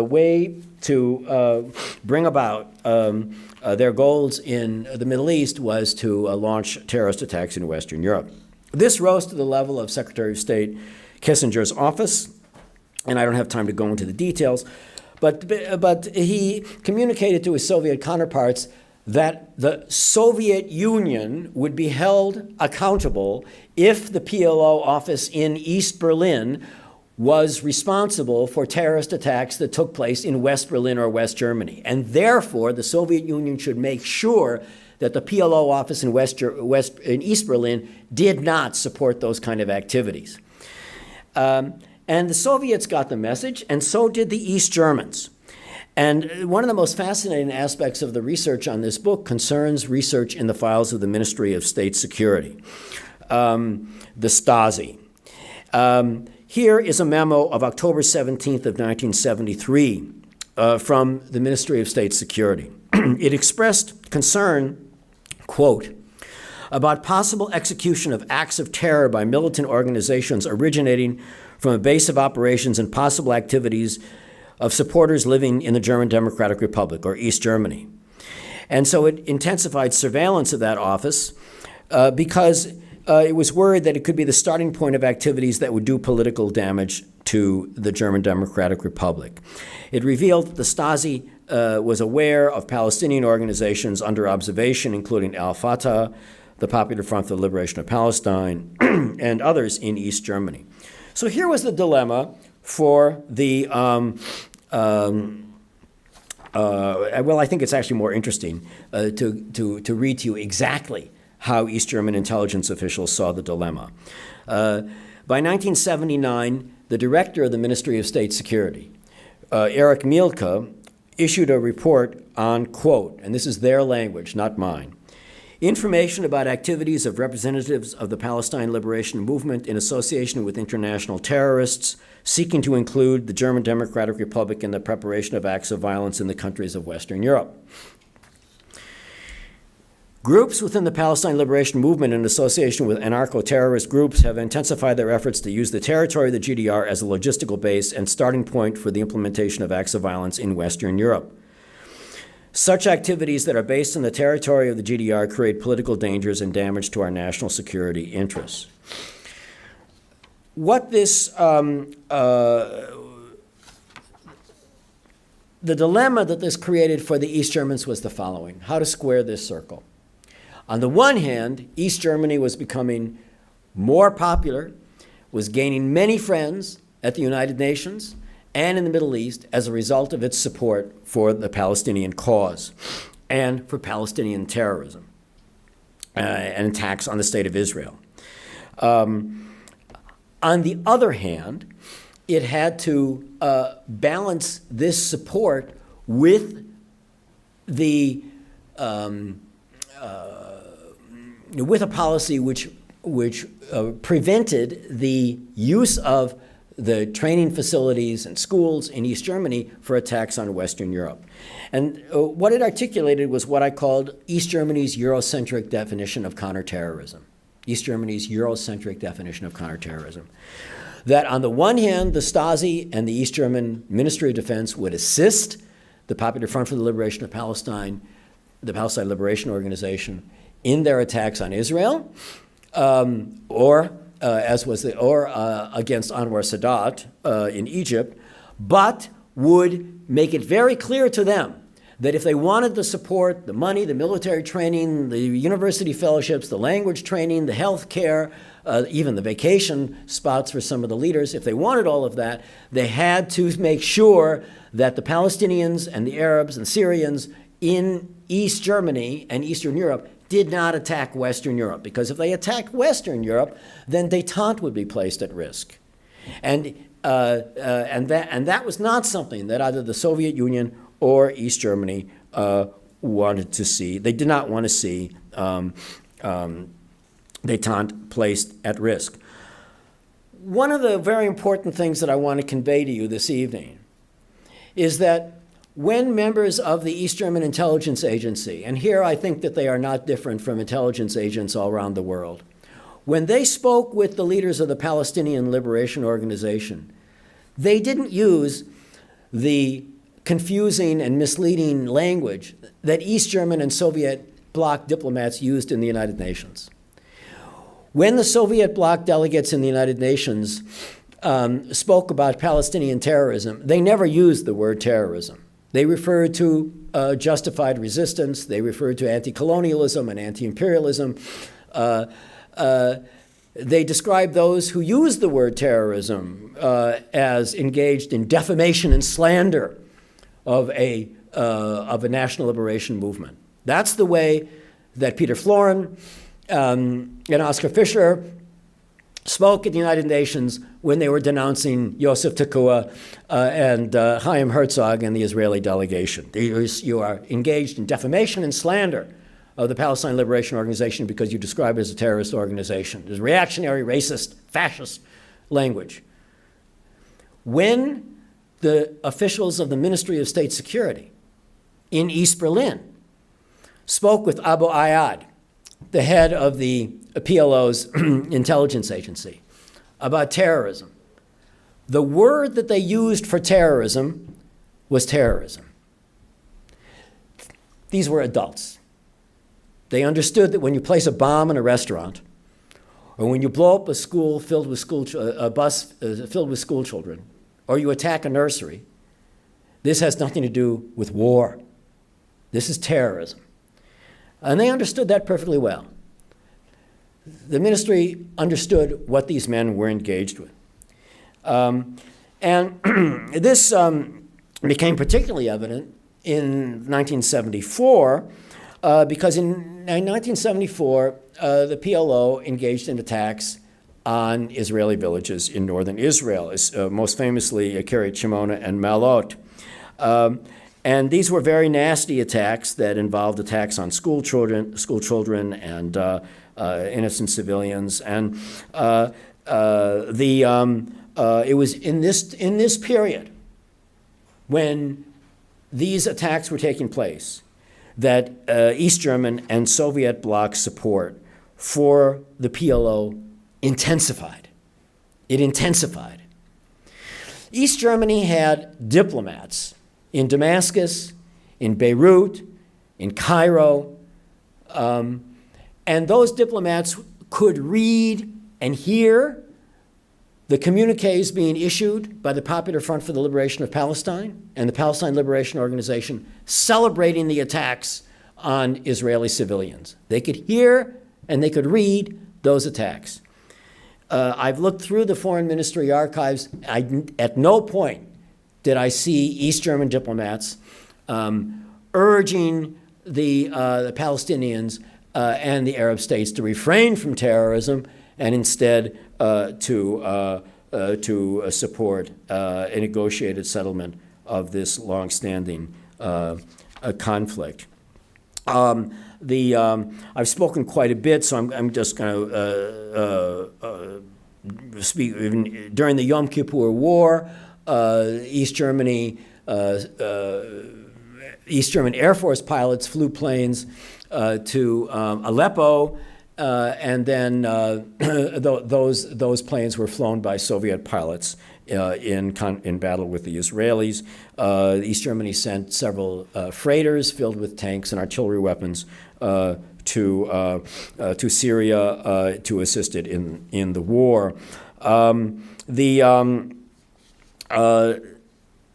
way to bring about their goals in the Middle East was to launch terrorist attacks in Western Europe. This rose to the level of Secretary of State Kissinger's office, and I don't have time to go into the details, but he communicated to his Soviet counterparts that the Soviet Union would be held accountable if the PLO office in East Berlin was responsible for terrorist attacks that took place in West Berlin or West Germany. And therefore, the Soviet Union should make sure that the PLO office in East Berlin did not support those kind of activities. And the Soviets got the message, and so did the East Germans. And one of the most fascinating aspects of the research on this book concerns research in the files of the Ministry of State Security, the Stasi. Here is a memo of October 17th of 1973 from the Ministry of State Security. It expressed concern, quote, about possible execution of acts of terror by militant organizations originating from a base of operations and possible activities of supporters living in the German Democratic Republic, or East Germany. And so it intensified surveillance of that office because it was worried that it could be the starting point of activities that would do political damage to the German Democratic Republic. It revealed that the Stasi was aware of Palestinian organizations under observation, including Al-Fatah, the Popular Front for the Liberation of Palestine, and others in East Germany. So here was the dilemma for the, well, I think it's actually more interesting to read to you exactly how East German intelligence officials saw the dilemma. By 1979, the director of the Ministry of State Security, Erich Mielke, issued a report on, quote, and this is their language, not mine, information about activities of representatives of the Palestine Liberation Movement in association with international terrorists seeking to include the German Democratic Republic in the preparation of acts of violence in the countries of Western Europe. Groups within the Palestine Liberation Movement in association with anarcho-terrorist groups have intensified their efforts to use the territory of the GDR as a logistical base and starting point for the implementation of acts of violence in Western Europe. Such activities that are based on the territory of the GDR create political dangers and damage to our national security interests. What this, the dilemma that this created for the East Germans was the following: how to square this circle. On the one hand, East Germany was becoming more popular, was gaining many friends at the United Nations and in the Middle East as a result of its support for the Palestinian cause and for Palestinian terrorism and attacks on the State of Israel. On the other hand, it had to balance this support with with a policy which prevented the use of the training facilities and schools in East Germany for attacks on Western Europe. And what it articulated was what I called East Germany's Eurocentric definition of counterterrorism. East Germany's Eurocentric definition of counterterrorism. That on the one hand, the Stasi and the East German Ministry of Defense would assist the Popular Front for the Liberation of Palestine, the Palestine Liberation Organization, in their attacks on Israel, or against Anwar Sadat in Egypt, but would make it very clear to them that if they wanted the support, the money, the military training, the university fellowships, the language training, the health care, even the vacation spots for some of the leaders, if they wanted all of that, they had to make sure that the Palestinians and the Arabs and Syrians in East Germany and Eastern Europe did not attack Western Europe, because if they attacked Western Europe, then détente would be placed at risk. And that was not something that either the Soviet Union or East Germany wanted to see. They did not want to see détente placed at risk. One of the very important things that I want to convey to you this evening is that when members of the East German intelligence agency, and here I think that they are not different from intelligence agents all around the world, when they spoke with the leaders of the Palestinian Liberation Organization, they didn't use the confusing and misleading language that East German and Soviet bloc diplomats used in the United Nations. When the Soviet bloc delegates in the United Nations spoke about Palestinian terrorism, they never used the word terrorism. They referred to justified resistance. They referred to anti-colonialism and anti-imperialism. They described those who used the word terrorism as engaged in defamation and slander of a national liberation movement. That's the way that Peter Florin and Oskar Fischer spoke at the United Nations when they were denouncing Yosef Tekoa and Chaim Herzog and the Israeli delegation. You are engaged in defamation and slander of the Palestine Liberation Organization because you describe it as a terrorist organization. There's reactionary, racist, fascist language. When the officials of the Ministry of State Security in East Berlin spoke with Abu Ayyad, the head of the PLO's intelligence agency, about terrorism, the word that they used for terrorism was terrorism. These were adults. They understood that when you place a bomb in a restaurant, or when you blow up a school filled with a bus filled with school children, or you attack a nursery, this has nothing to do with war. This is terrorism. And they understood that perfectly well. The ministry understood what these men were engaged with. And this became particularly evident in 1974, because in 1974, the PLO engaged in attacks on Israeli villages in northern Israel, most famously Kiryat Shimona and Malot. And these were very nasty attacks that involved attacks on school children and innocent civilians. And it was in this period when these attacks were taking place that East German and Soviet bloc support for the PLO intensified. It intensified. East Germany had diplomats in Damascus, in Beirut, in Cairo, and those diplomats could read and hear the communiques being issued by the Popular Front for the Liberation of Palestine and the Palestine Liberation Organization celebrating the attacks on Israeli civilians. They could hear and they could read those attacks. I've looked through the Foreign Ministry archives. At no point did I see East German diplomats urging the Palestinians and the Arab states to refrain from terrorism and instead to support a negotiated settlement of this long-standing conflict. I've spoken quite a bit, so I'm just going to speak. During the Yom Kippur War, East German Air Force pilots flew planes to Aleppo, and then those planes were flown by Soviet pilots in battle with the Israelis. East Germany sent several freighters filled with tanks and artillery weapons to Syria to assist it in the war.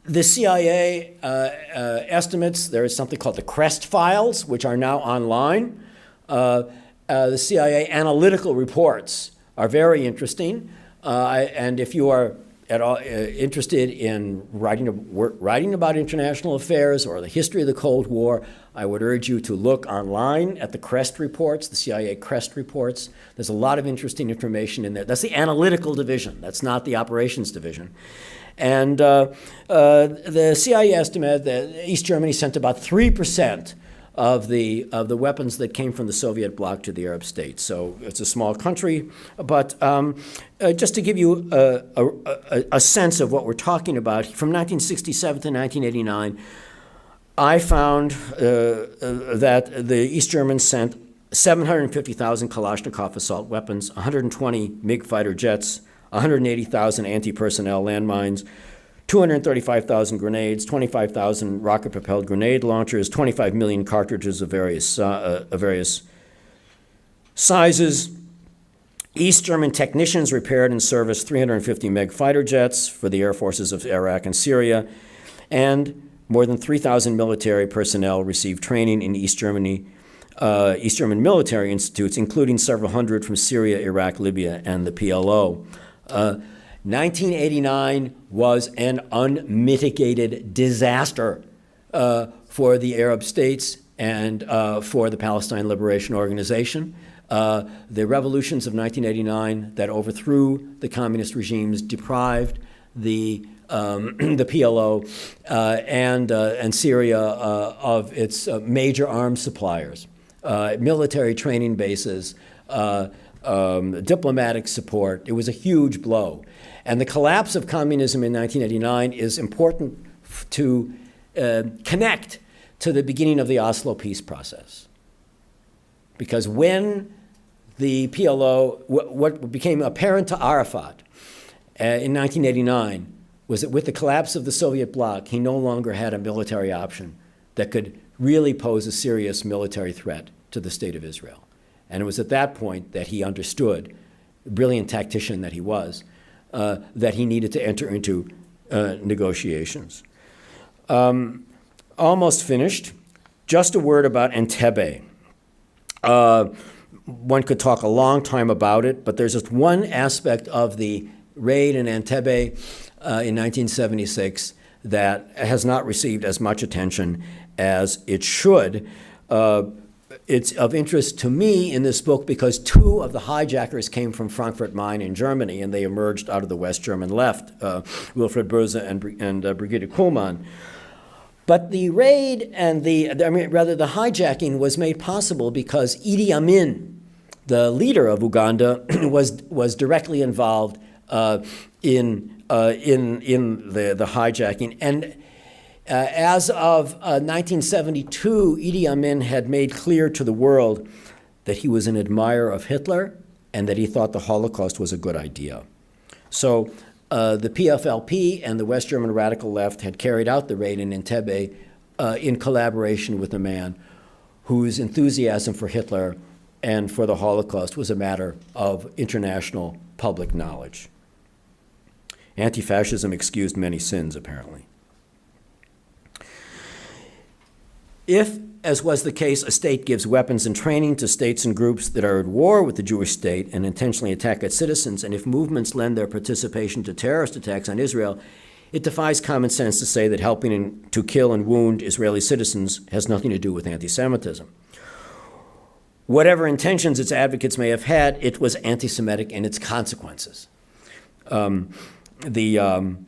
The CIA estimates, there is something called the Crest Files, which are now online. The CIA analytical reports are very interesting, and if you are at all interested in writing about international affairs or the history of the Cold War, I would urge you to look online at the Crest reports, the CIA Crest reports. There's a lot of interesting information in there. That's the analytical division. That's not the operations division. And the CIA estimate that East Germany sent about 3% of the weapons that came from the Soviet bloc to the Arab states. So it's a small country, but just to give you a sense of what we're talking about, from 1967 to 1989, I found that the East Germans sent 750,000 Kalashnikov assault weapons, 120 MiG fighter jets, 180,000 anti-personnel landmines, 235,000 grenades, 25,000 rocket-propelled grenade launchers, 25 million cartridges of various sizes. East German technicians repaired and serviced 350 MiG fighter jets for the air forces of Iraq and Syria, and more than 3,000 military personnel received training in East German military institutes, including several hundred from Syria, Iraq, Libya, and the PLO. 1989 was an unmitigated disaster for the Arab states and for the Palestine Liberation Organization. The revolutions of 1989 that overthrew the communist regimes deprived the PLO and Syria of its major arms suppliers, military training bases, diplomatic support. It was a huge blow. And the collapse of communism in 1989 is important to connect to the beginning of the Oslo peace process. Because when the PLO, what became apparent to Arafat in 1989 was that with the collapse of the Soviet bloc, he no longer had a military option that could really pose a serious military threat to the state of Israel. And it was at that point that he understood, brilliant tactician that he was, that he needed to enter into negotiations. Almost finished. Just a word about Entebbe. One could talk a long time about it, but there's just one aspect of the raid in Entebbe in 1976 that has not received as much attention as it should. It's of interest to me in this book because two of the hijackers came from Frankfurt Main in Germany, and they emerged out of the West German left, Wilfried Böse and Brigitte Kuhlmann. But the raid and the hijacking was made possible because Idi Amin, the leader of Uganda, was directly involved in the hijacking. And as of 1972, Idi Amin had made clear to the world that he was an admirer of Hitler and that he thought the Holocaust was a good idea. So the PFLP and the West German radical left had carried out the raid in Entebbe in collaboration with a man whose enthusiasm for Hitler and for the Holocaust was a matter of international public knowledge. Anti-fascism excused many sins, apparently. If, as was the case, a state gives weapons and training to states and groups that are at war with the Jewish state and intentionally attack its citizens, and if movements lend their participation to terrorist attacks on Israel, It defies common sense to say that helping to kill and wound Israeli citizens has nothing to do with anti-Semitism. Whatever intentions its advocates may have had, it was anti-Semitic in its consequences. Due to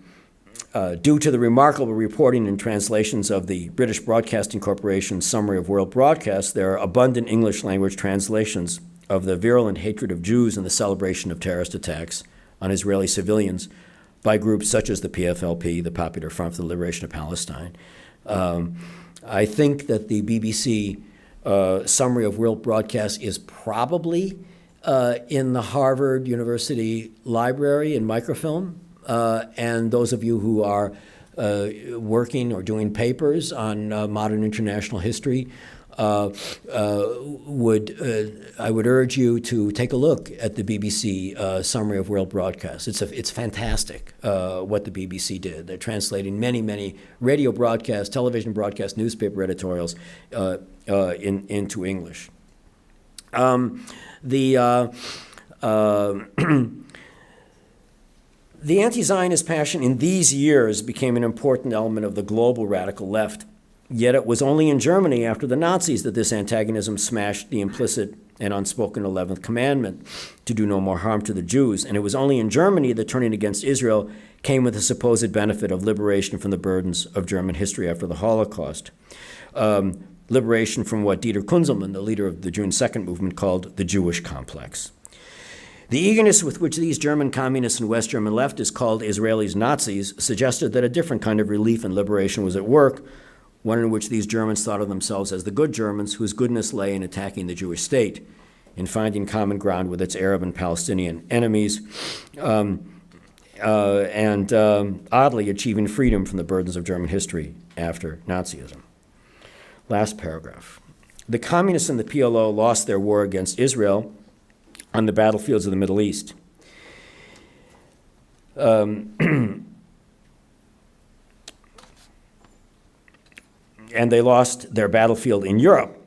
the remarkable reporting and translations of the British Broadcasting Corporation's Summary of World Broadcasts, there are abundant English language translations of the virulent hatred of Jews and the celebration of terrorist attacks on Israeli civilians by groups such as the PFLP, the Popular Front for the Liberation of Palestine. I think that the BBC Summary of World Broadcasts is probably in the Harvard University Library in microfilm. And those of you who are working or doing papers on modern international history, I would urge you to take a look at the BBC Summary of World Broadcasts. It's fantastic what the BBC did. They're translating many, many radio broadcasts, television broadcasts, newspaper editorials into English. The anti-Zionist passion in these years became an important element of the global radical left. Yet it was only in Germany after the Nazis that this antagonism smashed the implicit and unspoken 11th commandment to do no more harm to the Jews. And it was only in Germany that turning against Israel came with the supposed benefit of liberation from the burdens of German history after the Holocaust. Liberation from what Dieter Kunzelmann, the leader of the June 2nd movement, called the Jewish complex. The eagerness with which these German communists and West German leftists called Israelis Nazis suggested that a different kind of relief and liberation was at work, one in which these Germans thought of themselves as the good Germans whose goodness lay in attacking the Jewish state, in finding common ground with its Arab and Palestinian enemies, and oddly achieving freedom from the burdens of German history after Nazism. Last paragraph. The communists and the PLO lost their war against Israel on the battlefields of the Middle East. And they lost their battlefield in Europe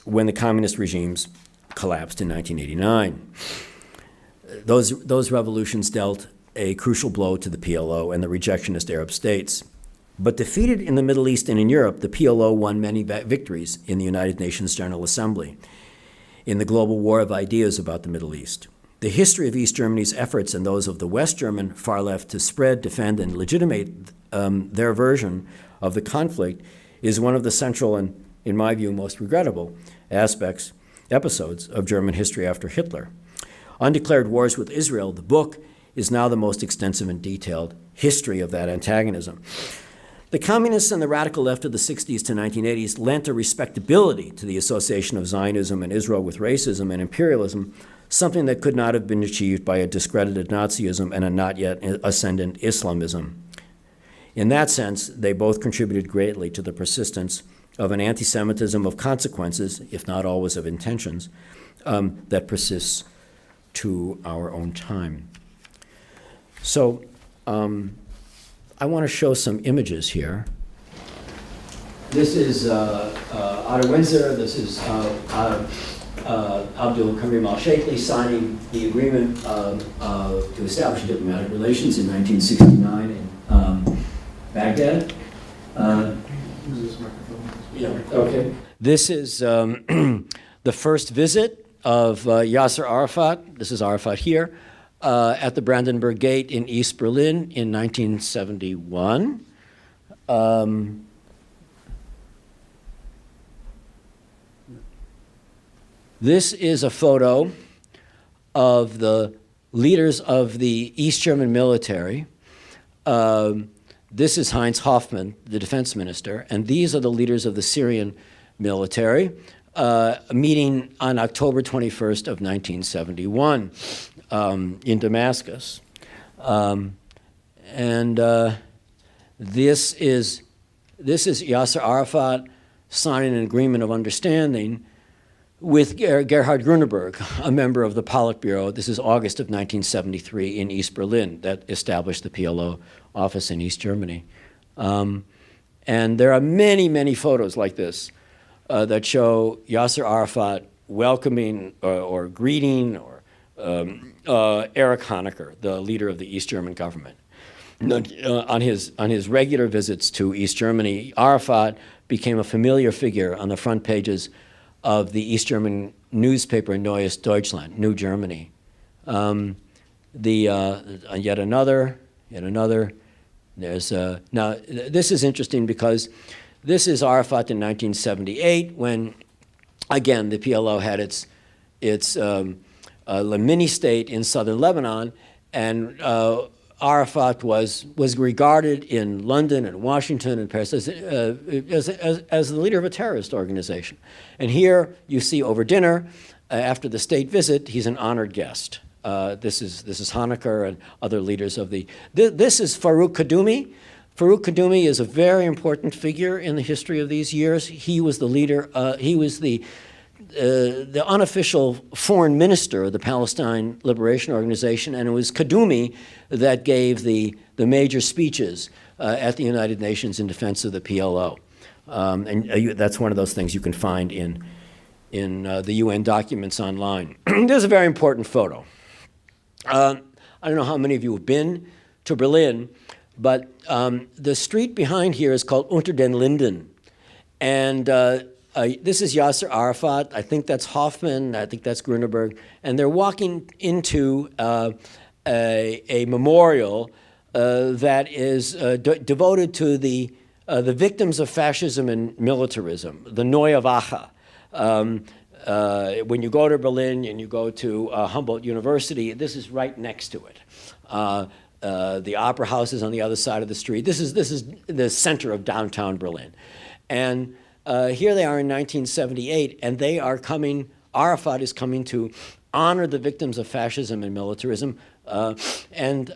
when the communist regimes collapsed in 1989. Those revolutions dealt a crucial blow to the PLO and the rejectionist Arab states. But defeated in the Middle East and in Europe, the PLO won many victories in the United Nations General Assembly, in the global war of ideas about the Middle East. The history of East Germany's efforts and those of the West German far left to spread, defend, and legitimate their version of the conflict is one of the central and, in my view, most regrettable episodes of German history after Hitler. Undeclared Wars with Israel, the book, is now the most extensive and detailed history of that antagonism. The communists and the radical left of the 60s to 1980s lent a respectability to the association of Zionism and Israel with racism and imperialism, something that could not have been achieved by a discredited Nazism and a not yet ascendant Islamism. In that sense, they both contributed greatly to the persistence of an anti-Semitism of consequences, if not always of intentions, that persists to our own time. So, I want to show some images here. This is out of Windsor. This is Abdul Karim al-Sheikli signing the agreement to establish diplomatic relations in 1969 in Baghdad. Okay. This is the first visit of Yasser Arafat. This is Arafat here. At the Brandenburg Gate in East Berlin in 1971. This is a photo of the leaders of the East German military. This is Heinz Hofmann, the defense minister, and these are the leaders of the Syrian military, meeting on October 21st of 1971. In Damascus. This is Yasser Arafat signing an agreement of understanding with Gerhard Grüneberg, a member of the Politburo. This is August of 1973 in East Berlin that established the PLO office in East Germany. And there are many, many photos like this that show Yasser Arafat welcoming or greeting or Erich Honecker, the leader of the East German government. on his regular visits to East Germany, Arafat became a familiar figure on the front pages of the East German newspaper Neues Deutschland, New Germany. Yet another. There's now this is interesting because this is Arafat in 1978 when, again, the PLO had its mini state in southern Lebanon, and Arafat was regarded in London and Washington and Paris as the leader of a terrorist organization. And here you see over dinner, after the state visit, he's an honored guest. This is Honecker and other leaders of the. This is Farouk Kaddoumi. Farouk Kaddoumi is a very important figure in the history of these years. He was the leader. He was the unofficial foreign minister of the Palestine Liberation Organization, and it was Kaddoumi that gave the major speeches at the United Nations in defense of the PLO. That's one of those things you can find in the UN documents online. There's a very important photo. I don't know how many of you have been to Berlin, but the street behind here is called Unter den Linden. And this is Yasser Arafat. I think that's Hofmann. I think that's Grüneberg. And they're walking into a memorial that is devoted to the victims of fascism and militarism, the Neue Wache. When you go to Berlin and you go to Humboldt University, this is right next to it. The Opera House is on the other side of the street. This is the center of downtown Berlin. And here they are in 1978, and they are coming, Arafat is coming to honor the victims of fascism and militarism. And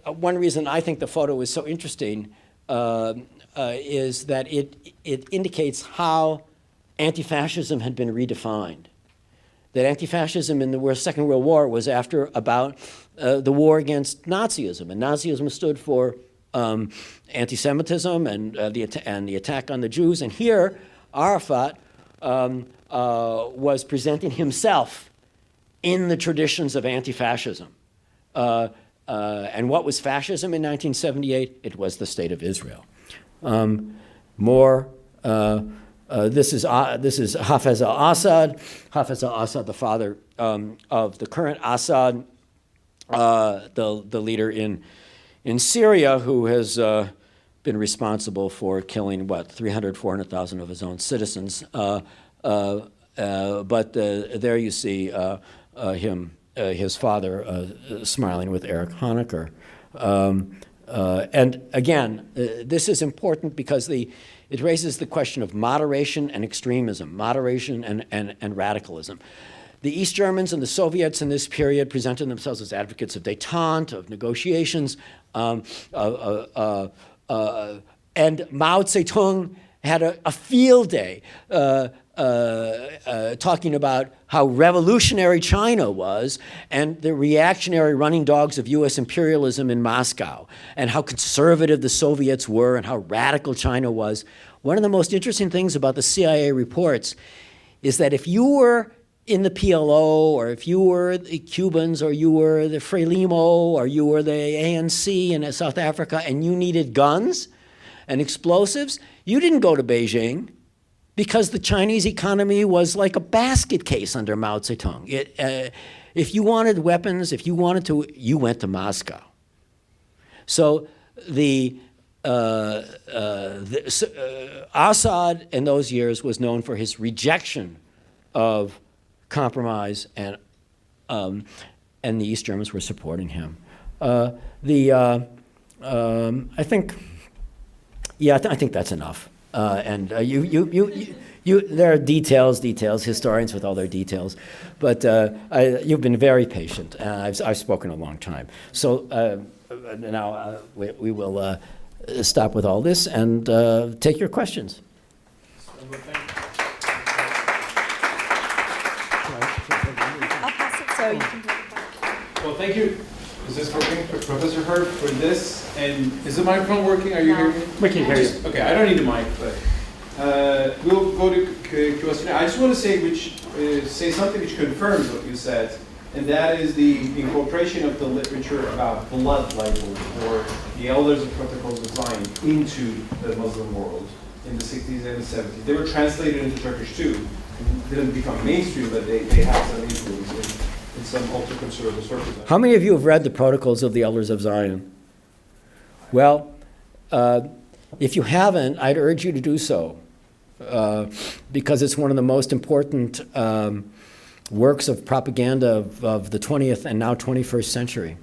one reason I think the photo is so interesting is that it indicates how anti-fascism had been redefined. That anti-fascism in the Second World War was about the war against Nazism, and Nazism stood for anti-Semitism and the attack on the Jews. And here, Arafat was presenting himself in the traditions of anti-fascism. And what was fascism in 1978? It was the state of Israel. This is Hafez al-Assad. Hafez al-Assad, the father of the current Assad, the leader in Syria, who has been responsible for killing, 400,000 of his own citizens. But there you see his father smiling with Erich Honecker. And again, this is important because it raises the question of moderation and extremism, moderation and radicalism. The East Germans and the Soviets in this period presented themselves as advocates of détente, of negotiations, and Mao Zedong had a field day talking about how revolutionary China was and the reactionary running dogs of U.S. imperialism in Moscow, and how conservative the Soviets were and how radical China was. One of the most interesting things about the CIA reports is that if you were in the PLO, or if you were the Cubans, or you were the Frelimo, or you were the ANC in South Africa, and you needed guns and explosives, you didn't go to Beijing, because the Chinese economy was like a basket case under Mao Zedong. If you wanted weapons, you went to Moscow. So Assad in those years was known for his rejection of compromise, and the East Germans were supporting him. I think that's enough. There are details, historians with all their details, but you've been very patient, and I've spoken a long time. So now we will stop with all this and take your questions. I'll pass it so you can take it back. Well, thank you. Is this working, Professor Herf, for this? And is the microphone working? Are you hearing me? We can hear you. Okay, I don't need a mic, but we'll go to question. I just want to say something which confirms what you said, and that is the incorporation of the literature about blood libel or the Elders of Protocols of Zion into the Muslim world in the 60s and the 70s. They were translated into Turkish too. Didn't become mainstream, but they had some influence in some ultra-conservative circles. How many of you have read the Protocols of the Elders of Zion? Well, if you haven't, I'd urge you to do so, because it's one of the most important works of propaganda of the 20th and now 21st century.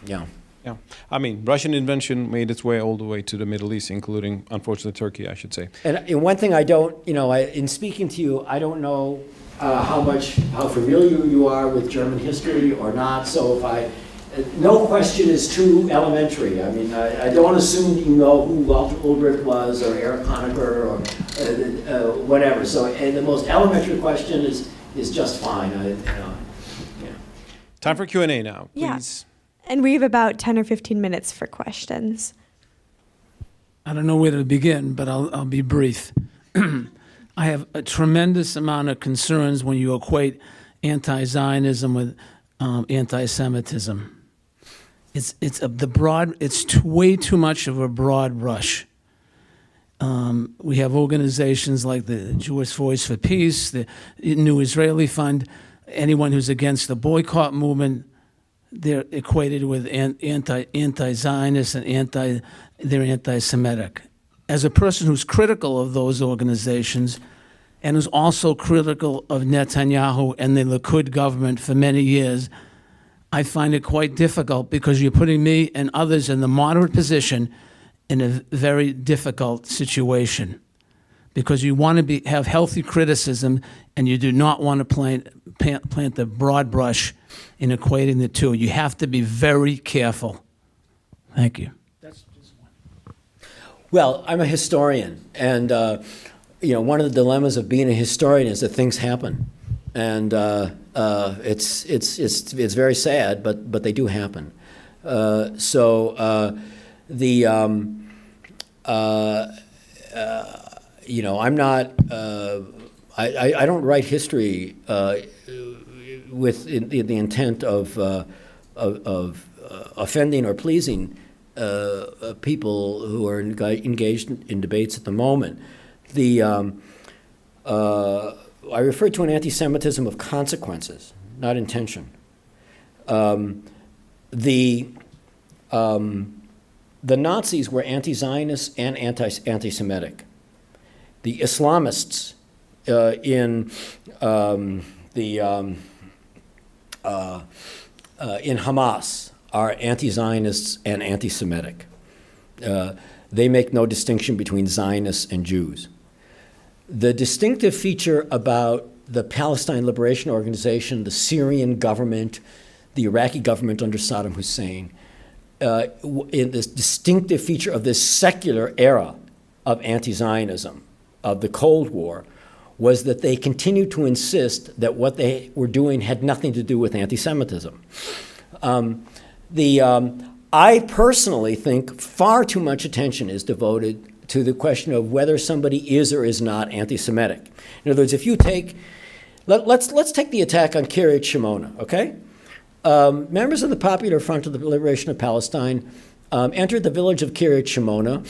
Yeah. Yeah, I mean, Russian invention made its way all the way to the Middle East, including, unfortunately, Turkey, I should say. And one thing I don't, in speaking to you, I don't know how familiar you are with German history or not. So no question is too elementary. I mean, I don't assume that you know who Walter Ulbricht was or Erich Honecker or whatever. So, and the most elementary question is just fine. Time for Q&A now, please. Yeah. And we have about 10 or 15 minutes for questions. I don't know where to begin, but I'll be brief. I have a tremendous amount of concerns when you equate anti-Zionism with anti-Semitism. It's way too much of a broad brush. We have organizations like the Jewish Voice for Peace, the New Israeli Fund. Anyone who's against the boycott movement, they're equated with anti-Zionist and they're anti-Semitic. As a person who's critical of those organizations and who's also critical of Netanyahu and the Likud government for many years, I find it quite difficult because you're putting me and others in the moderate position in a very difficult situation. Because you want to have healthy criticism and you do not want to plant the broad brush in equating the two. You have to be very careful. Thank you. That's just one. Well, I'm a historian, and one of the dilemmas of being a historian is that things happen, and it's very sad, but they do happen. I'm not. I don't write history with the intent of offending or pleasing people who are engaged in debates at the moment. I refer to an anti-Semitism of consequences, not intention. The Nazis were anti-Zionist and anti-Semitic. The Islamists in Hamas are anti-Zionists and anti-Semitic. They make no distinction between Zionists and Jews. The distinctive feature about the Palestine Liberation Organization, the Syrian government, the Iraqi government under Saddam Hussein, in this distinctive feature of this secular era of anti-Zionism, of the Cold War, was that they continued to insist that what they were doing had nothing to do with anti-Semitism. I personally think far too much attention is devoted to the question of whether somebody is or is not anti-Semitic. In other words, if you take, let's take the attack on Kiryat Shimona, okay? Members of the Popular Front of the Liberation of Palestine entered the village of Kiryat Shimona,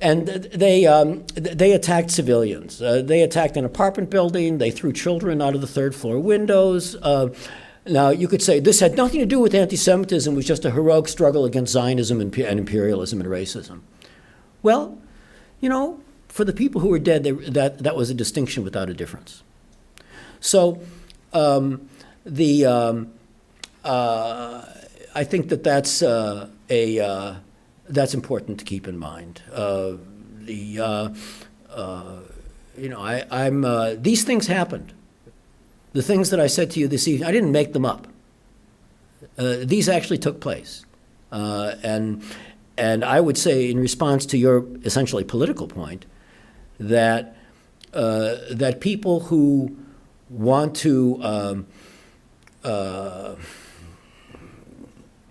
and they attacked civilians. They attacked an apartment building. They threw children out of the third-floor windows. Now, you could say this had nothing to do with anti-Semitism. It was just a heroic struggle against Zionism and imperialism and racism. Well, for the people who were dead, that was a distinction without a difference. So I think that's important to keep in mind. These things happened. The things that I said to you this evening, I didn't make them up. These actually took place, and I would say, in response to your essentially political point, that people who want to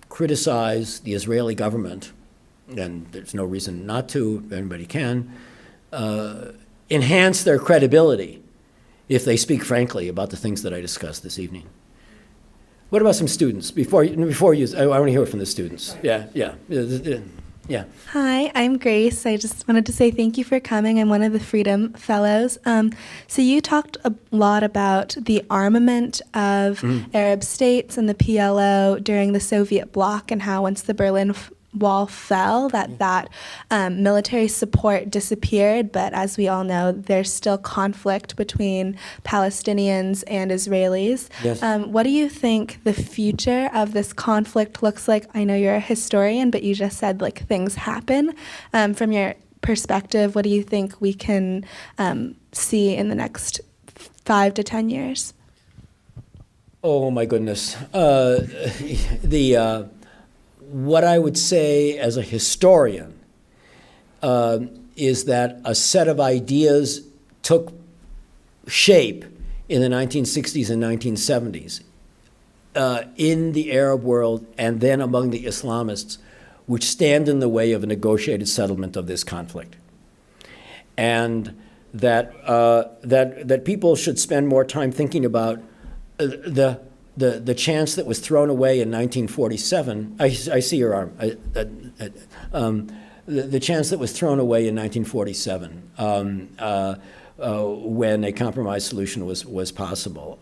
criticize the Israeli government, and there's no reason not to, anybody can, enhance their credibility if they speak frankly about the things that I discussed this evening. What about some students? Before you, I want to hear from the students. Yeah. Hi, I'm Grace. I just wanted to say thank you for coming. I'm one of the Freedom Fellows. So you talked a lot about the armament of Arab states and the PLO during the Soviet bloc, and how once the Berlin Wall fell, that military support disappeared. But as we all know, there's still conflict between Palestinians and Israelis. Yes. What do you think the future of this conflict looks like? I know you're a historian, but you just said like things happen. From your perspective, what do you think we can see in the next 5 to 10 years? Oh my goodness. What I would say as a historian is that a set of ideas took shape in the 1960s and 1970s in the Arab world and then among the Islamists, which stand in the way of a negotiated settlement of this conflict. And that people should spend more time thinking about the chance that was thrown away in 1947, I see your arm, the chance that was thrown away in 1947 when a compromise solution was possible.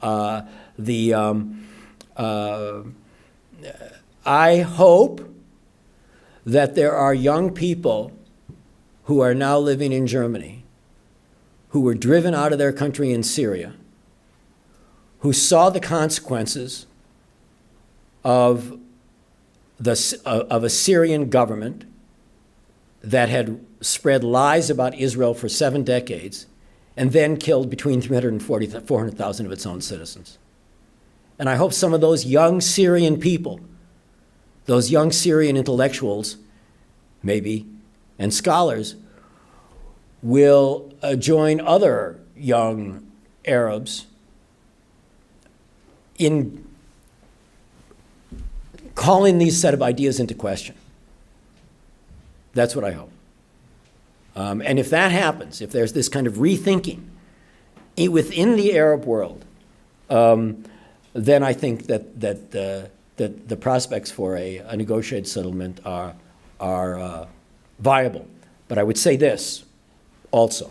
I hope that there are young people who are now living in Germany who were driven out of their country in Syria, who saw the consequences of a Syrian government that had spread lies about Israel for 7 decades and then killed between 340,000 and 400,000 of its own citizens. And I hope some of those young Syrian people, those young Syrian intellectuals, maybe, and scholars, will join other young Arabs in calling these set of ideas into question. That's what I hope. And if that happens, if there's this kind of rethinking within the Arab world, then I think that the prospects for a negotiated settlement are viable. But I would say this also.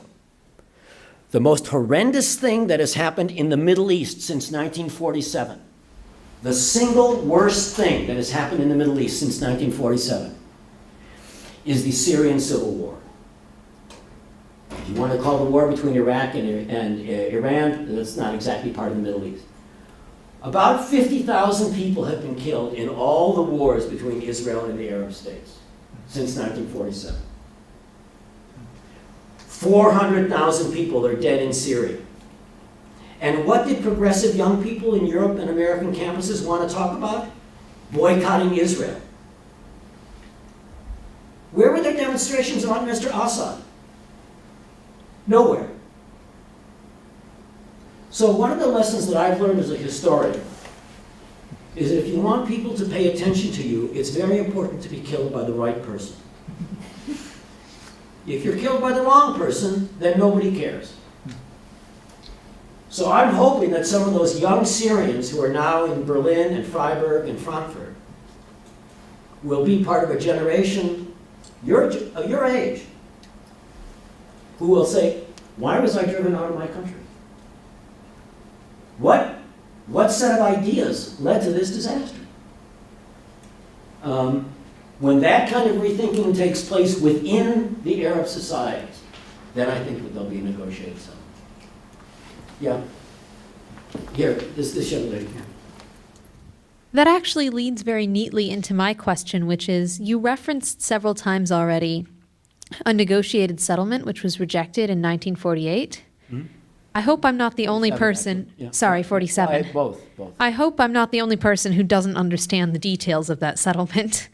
The most horrendous thing that has happened in the Middle East since 1947, the single worst thing that has happened in the Middle East since 1947 is the Syrian civil war. If you want to call the war between Iraq and Iran, that's not exactly part of the Middle East. About 50,000 people have been killed in all the wars between Israel and the Arab states since 1947. 400,000 people are dead in Syria. And what did progressive young people in Europe and American campuses want to talk about? Boycotting Israel. Where were their demonstrations on Mr. Assad? Nowhere. So one of the lessons that I've learned as a historian is that if you want people to pay attention to you, it's very important to be killed by the right person. If you're killed by the wrong person, then nobody cares. So I'm hoping that some of those young Syrians who are now in Berlin and Freiburg and Frankfurt will be part of a generation of your age who will say, why was I driven out of my country? What set of ideas led to this disaster? When that kind of rethinking takes place within the Arab societies, then I think that there'll be a negotiated settlement. Yeah. Here, this young lady here. That actually leads very neatly into my question, which is, you referenced several times already a negotiated settlement, which was rejected in 1948. Mm-hmm. I hope I'm not the only person, yeah. Sorry, 47. Both. I hope I'm not the only person who doesn't understand the details of that settlement.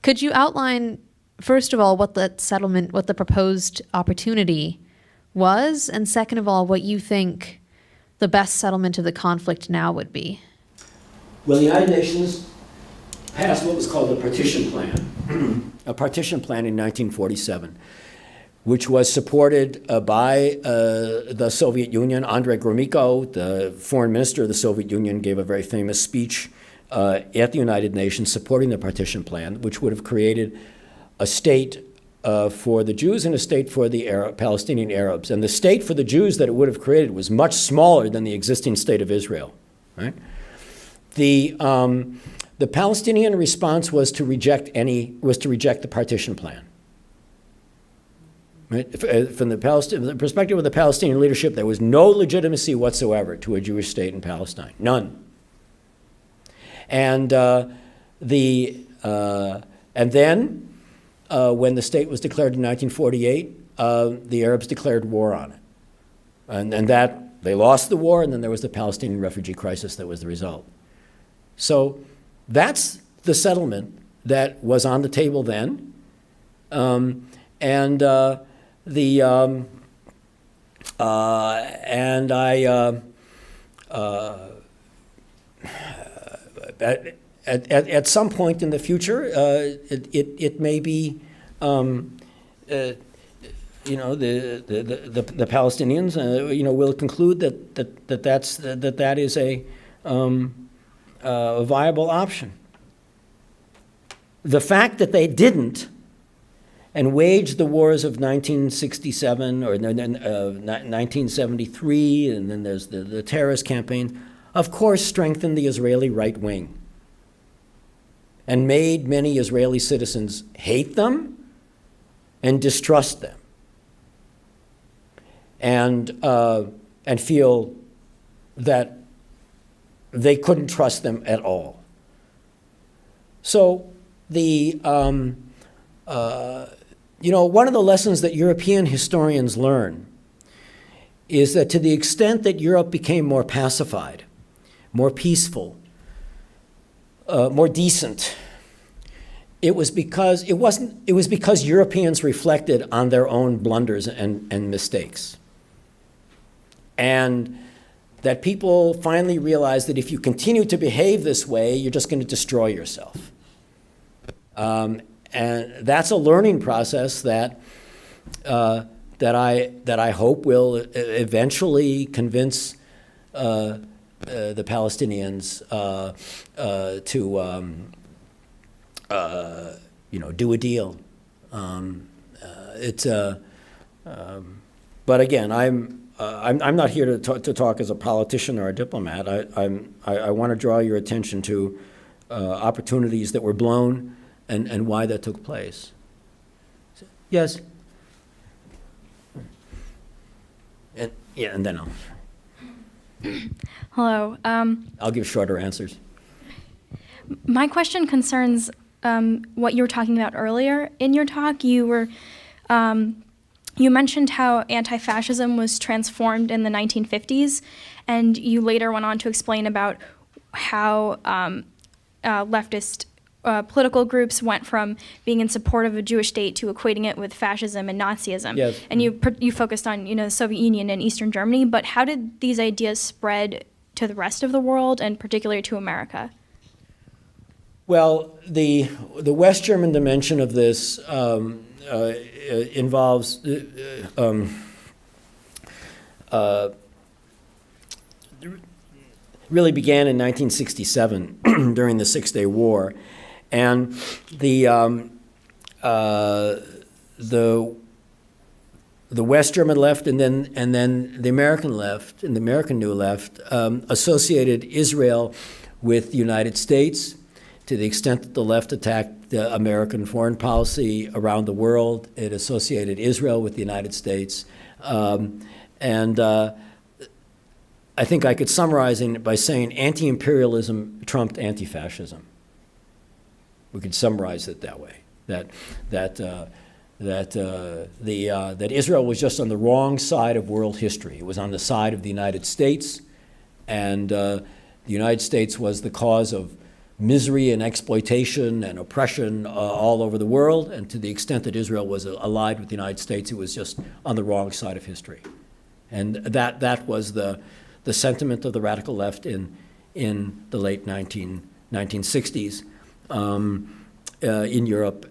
Could you outline, first of all, what that settlement, what the proposed opportunity was, and second of all, what you think the best settlement of the conflict now would be? Well, the United Nations passed what was called a partition plan, a partition plan in 1947, which was supported by the Soviet Union. Andrei Gromyko, the foreign minister of the Soviet Union, gave a very famous speech at the United Nations supporting the partition plan, which would have created a state for the Jews and a state for the Palestinian Arabs. And the state for the Jews that it would have created was much smaller than the existing state of Israel. Right? The Palestinian response was to reject the partition plan. Right? From the perspective of the Palestinian leadership, there was no legitimacy whatsoever to a Jewish state in Palestine, none. And then, when the state was declared in 1948, the Arabs declared war on it, and that they lost the war, and then there was the Palestinian refugee crisis that was the result. So that's the settlement that was on the table then, at some point in the future, it may be, the Palestinians, will conclude that is a viable option. The fact that they didn't and waged the wars of 1967 or 1973, and then there's the terrorist campaign, of course strengthened the Israeli right wing and made many Israeli citizens hate them and distrust them and feel that they couldn't trust them at all. So one of the lessons that European historians learn is that to the extent that Europe became more pacified, more peaceful, more decent, it was because Europeans reflected on their own blunders and mistakes. And that people finally realized that if you continue to behave this way, you're just going to destroy yourself. And that's a learning process that I hope will eventually convince the Palestinians to do a deal. But again, I'm not here to talk as a politician or a diplomat. I want to draw your attention to opportunities that were blown and why that took place. Yes? And then I'll. Hello. I'll give shorter answers. My question concerns what you were talking about earlier. In your talk, you mentioned how anti-fascism was transformed in the 1950s, and you later went on to explain about how leftist political groups went from being in support of a Jewish state to equating it with fascism and Nazism. Yes. And you focused on the Soviet Union and Eastern Germany, but how did these ideas spread to the rest of the world and particularly to America? Well, the West German dimension of this involves really began in 1967 during the Six-Day War, and the West German left and then the American left and the American New Left associated Israel with the United States to the extent that the left attacked the American foreign policy around the world. It associated Israel with the United States. I think I could summarize it by saying anti-imperialism trumped anti-fascism. We could summarize it that way. That Israel was just on the wrong side of world history. It was on the side of the United States, and the United States was the cause of misery and exploitation and oppression all over the world. And to the extent that Israel was allied with the United States, it was just on the wrong side of history. And that was the sentiment of the radical left in the late 1960s in Europe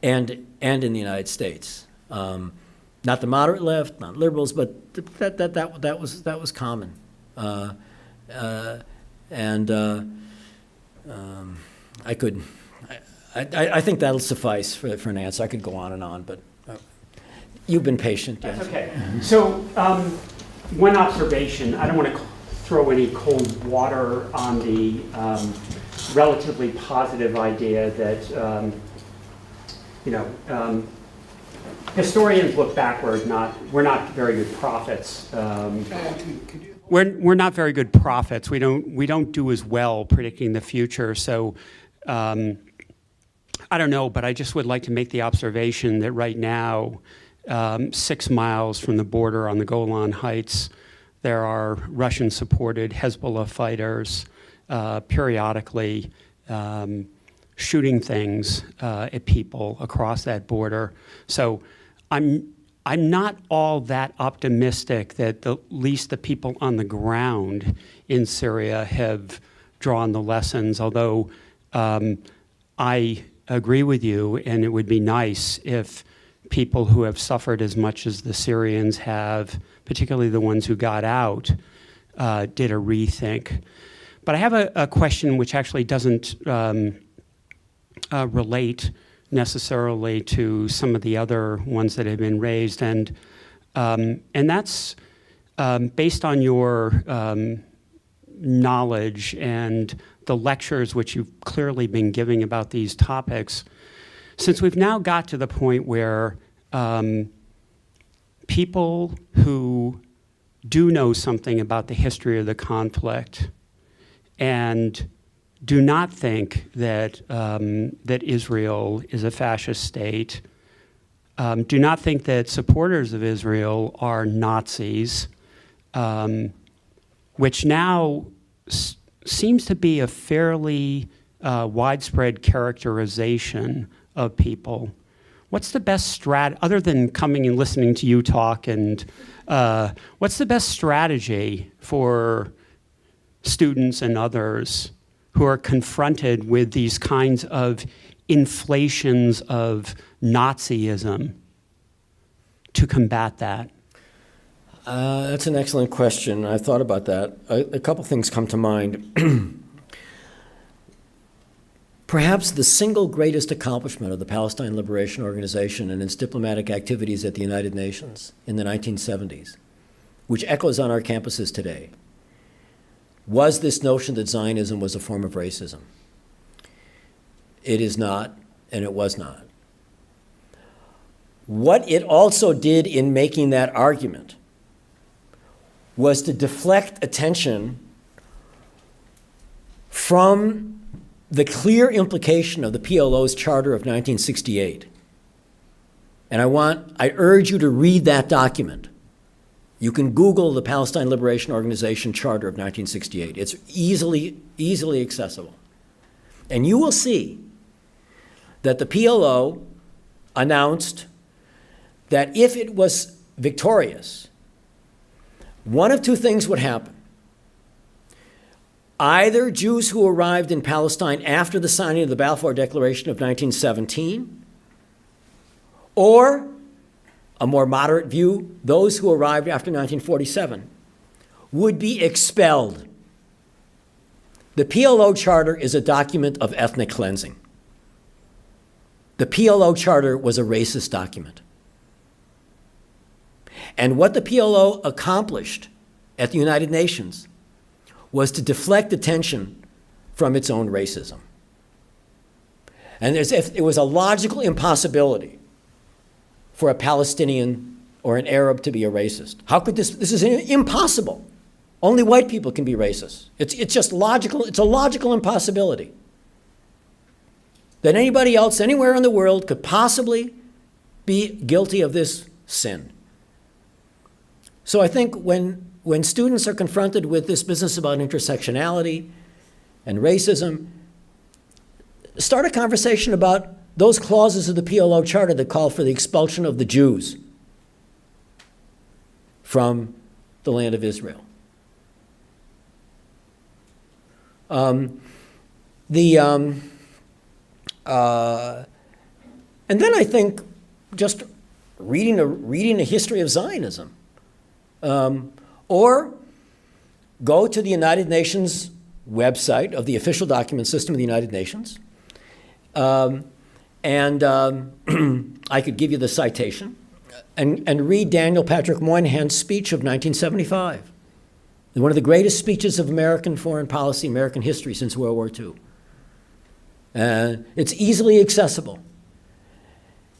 and in the United States. Not the moderate left, not liberals, but that was common. I think that'll suffice for an answer. I could go on and on, but you've been patient. That's Yes. okay. So one observation, I don't want to throw any cold water on the relatively positive idea that, historians look backward, we're not very good prophets. We're not very good prophets. We don't do as well predicting the future. So I don't know, but I just would like to make the observation that right now, 6 miles from the border on the Golan Heights, there are Russian-supported Hezbollah fighters periodically shooting things at people across that border. So I'm not all that optimistic that at least the people on the ground in Syria have drawn the lessons, although I agree with you, and it would be nice if people who have suffered as much as the Syrians have, particularly the ones who got out, did a rethink. But I have a question which actually doesn't relate necessarily to some of the other ones that have been raised, and that's based on your knowledge and the lectures which you've clearly been giving about these topics. Since we've now got to the point where people who do know something about the history of the conflict and do not think that that Israel is a fascist state, do not think that supporters of Israel are Nazis, which now seems to be a fairly widespread characterization of people. What's the best other than coming and listening to you talk, and what's the best strategy for students and others who are confronted with these kinds of inflations of Nazism to combat that? That's an excellent question. I thought about that. A couple things come to mind. Perhaps the single greatest accomplishment of the Palestine Liberation Organization and its diplomatic activities at the United Nations in the 1970s, which echoes on our campuses today, was this notion that Zionism was a form of racism. It is not, and it was not. What it also did in making that argument was to deflect attention from the clear implication of the PLO's Charter of 1968. And I urge you to read that document. You can Google the Palestine Liberation Organization Charter of 1968. It's easily accessible. And you will see that the PLO announced that if it was victorious, one of two things would happen. Either Jews who arrived in Palestine after the signing of the Balfour Declaration of 1917, or, a more moderate view, those who arrived after 1947, would be expelled. The PLO Charter is a document of ethnic cleansing. The PLO Charter was a racist document. And what the PLO accomplished at the United Nations was to deflect attention from its own racism. And it was a logical impossibility for a Palestinian or an Arab to be a racist. How could this is impossible. Only white people can be racist. It's just logical, it's a logical impossibility that anybody else anywhere in the world could possibly be guilty of this sin. So I think when students are confronted with this business about intersectionality and racism, start a conversation about those clauses of the PLO Charter that call for the expulsion of the Jews from the land of Israel. And then I think, just reading a history of Zionism. Or go to the United Nations website of the official document system of the United Nations. I could give you the citation, and read Daniel Patrick Moynihan's speech of 1975. One of the greatest speeches of American foreign policy, American history since World War II. It's easily accessible.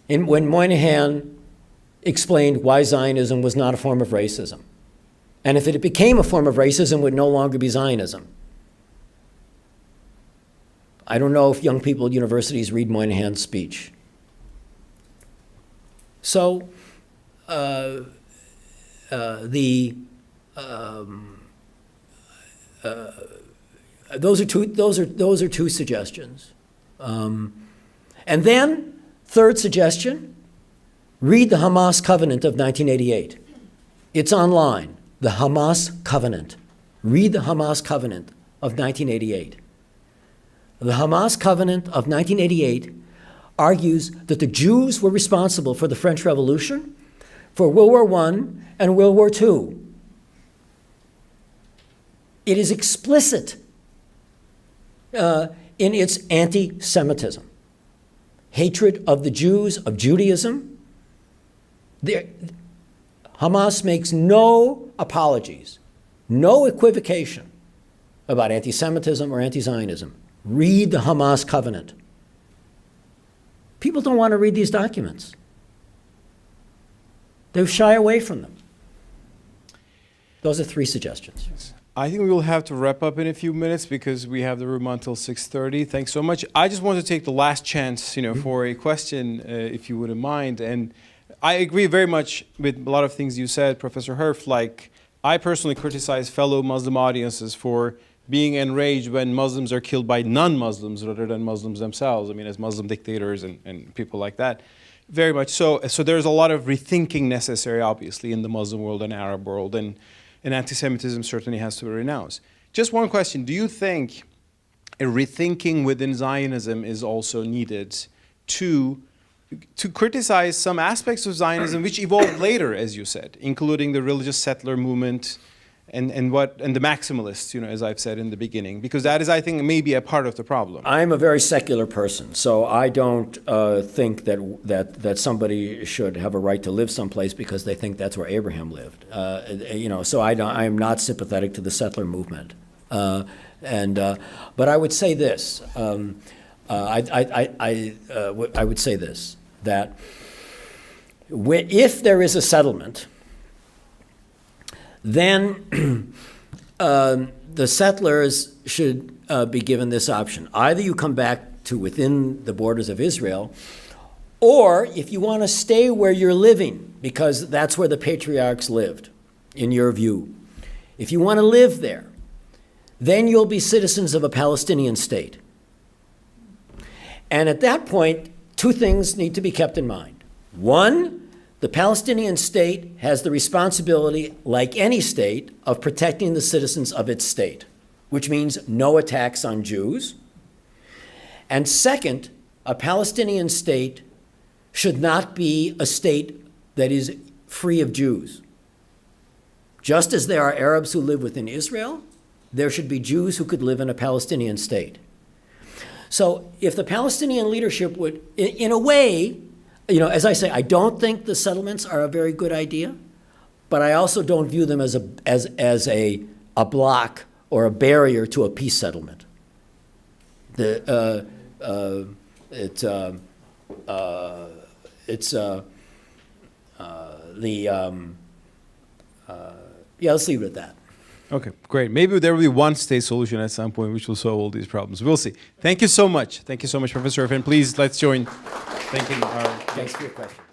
When Moynihan explained why Zionism was not a form of racism. And if it became a form of racism, it would no longer be Zionism. I don't know if young people at universities read Moynihan's speech. So those are two suggestions. And then, third suggestion, read the Hamas Covenant of 1988. It's online, the Hamas Covenant. Read the Hamas Covenant of 1988. The Hamas Covenant of 1988 argues that the Jews were responsible for the French Revolution, for World War I and World War II. It is explicit in its anti-Semitism, hatred of the Jews, of Judaism. Hamas makes no apologies, no equivocation about anti-Semitism or anti-Zionism. Read the Hamas Covenant. People don't want to read these documents. They shy away from them. Those are three suggestions. I think we will have to wrap up in a few minutes because we have the room until 6:30. Thanks so much. I just want to take the last chance, for a question, if you wouldn't mind. And I agree very much with a lot of things you said, Professor Herf. Like, I personally criticize fellow Muslim audiences for being enraged when Muslims are killed by non-Muslims rather than Muslims themselves. I mean, as Muslim dictators and people like that. Very much so. So there's a lot of rethinking necessary, obviously, in the Muslim world and Arab world. And anti-Semitism certainly has to be renounced. Just one question. Do you think a rethinking within Zionism is also needed to criticize some aspects of Zionism which evolved later, as you said, including the religious settler movement and the maximalists, as I've said in the beginning? Because that is, I think, maybe a part of the problem. I'm a very secular person, so I don't think that somebody should have a right to live someplace because they think that's where Abraham lived. So I am not sympathetic to the settler movement. But I would say this. I would say this, that if there is a settlement, then the settlers should be given this option. Either you come back to within the borders of Israel, or if you want to stay where you're living, because that's where the patriarchs lived, in your view. If you want to live there, then you'll be citizens of a Palestinian state. And at that point, two things need to be kept in mind. One, the Palestinian state has the responsibility, like any state, of protecting the citizens of its state, which means no attacks on Jews. And second, a Palestinian state should not be a state that is free of Jews. Just as there are Arabs who live within Israel, there should be Jews who could live in a Palestinian state. So if the Palestinian leadership would, in a way, as I say, I don't think the settlements are a very good idea, but I also don't view them as a block or a barrier to a peace settlement. Let's leave it at that. Okay, great. Maybe there will be one state solution at some point which will solve all these problems. We'll see. Thank you so much. Thank you so much, Professor Herf. And please, let's join thanking our... Thanks for your question.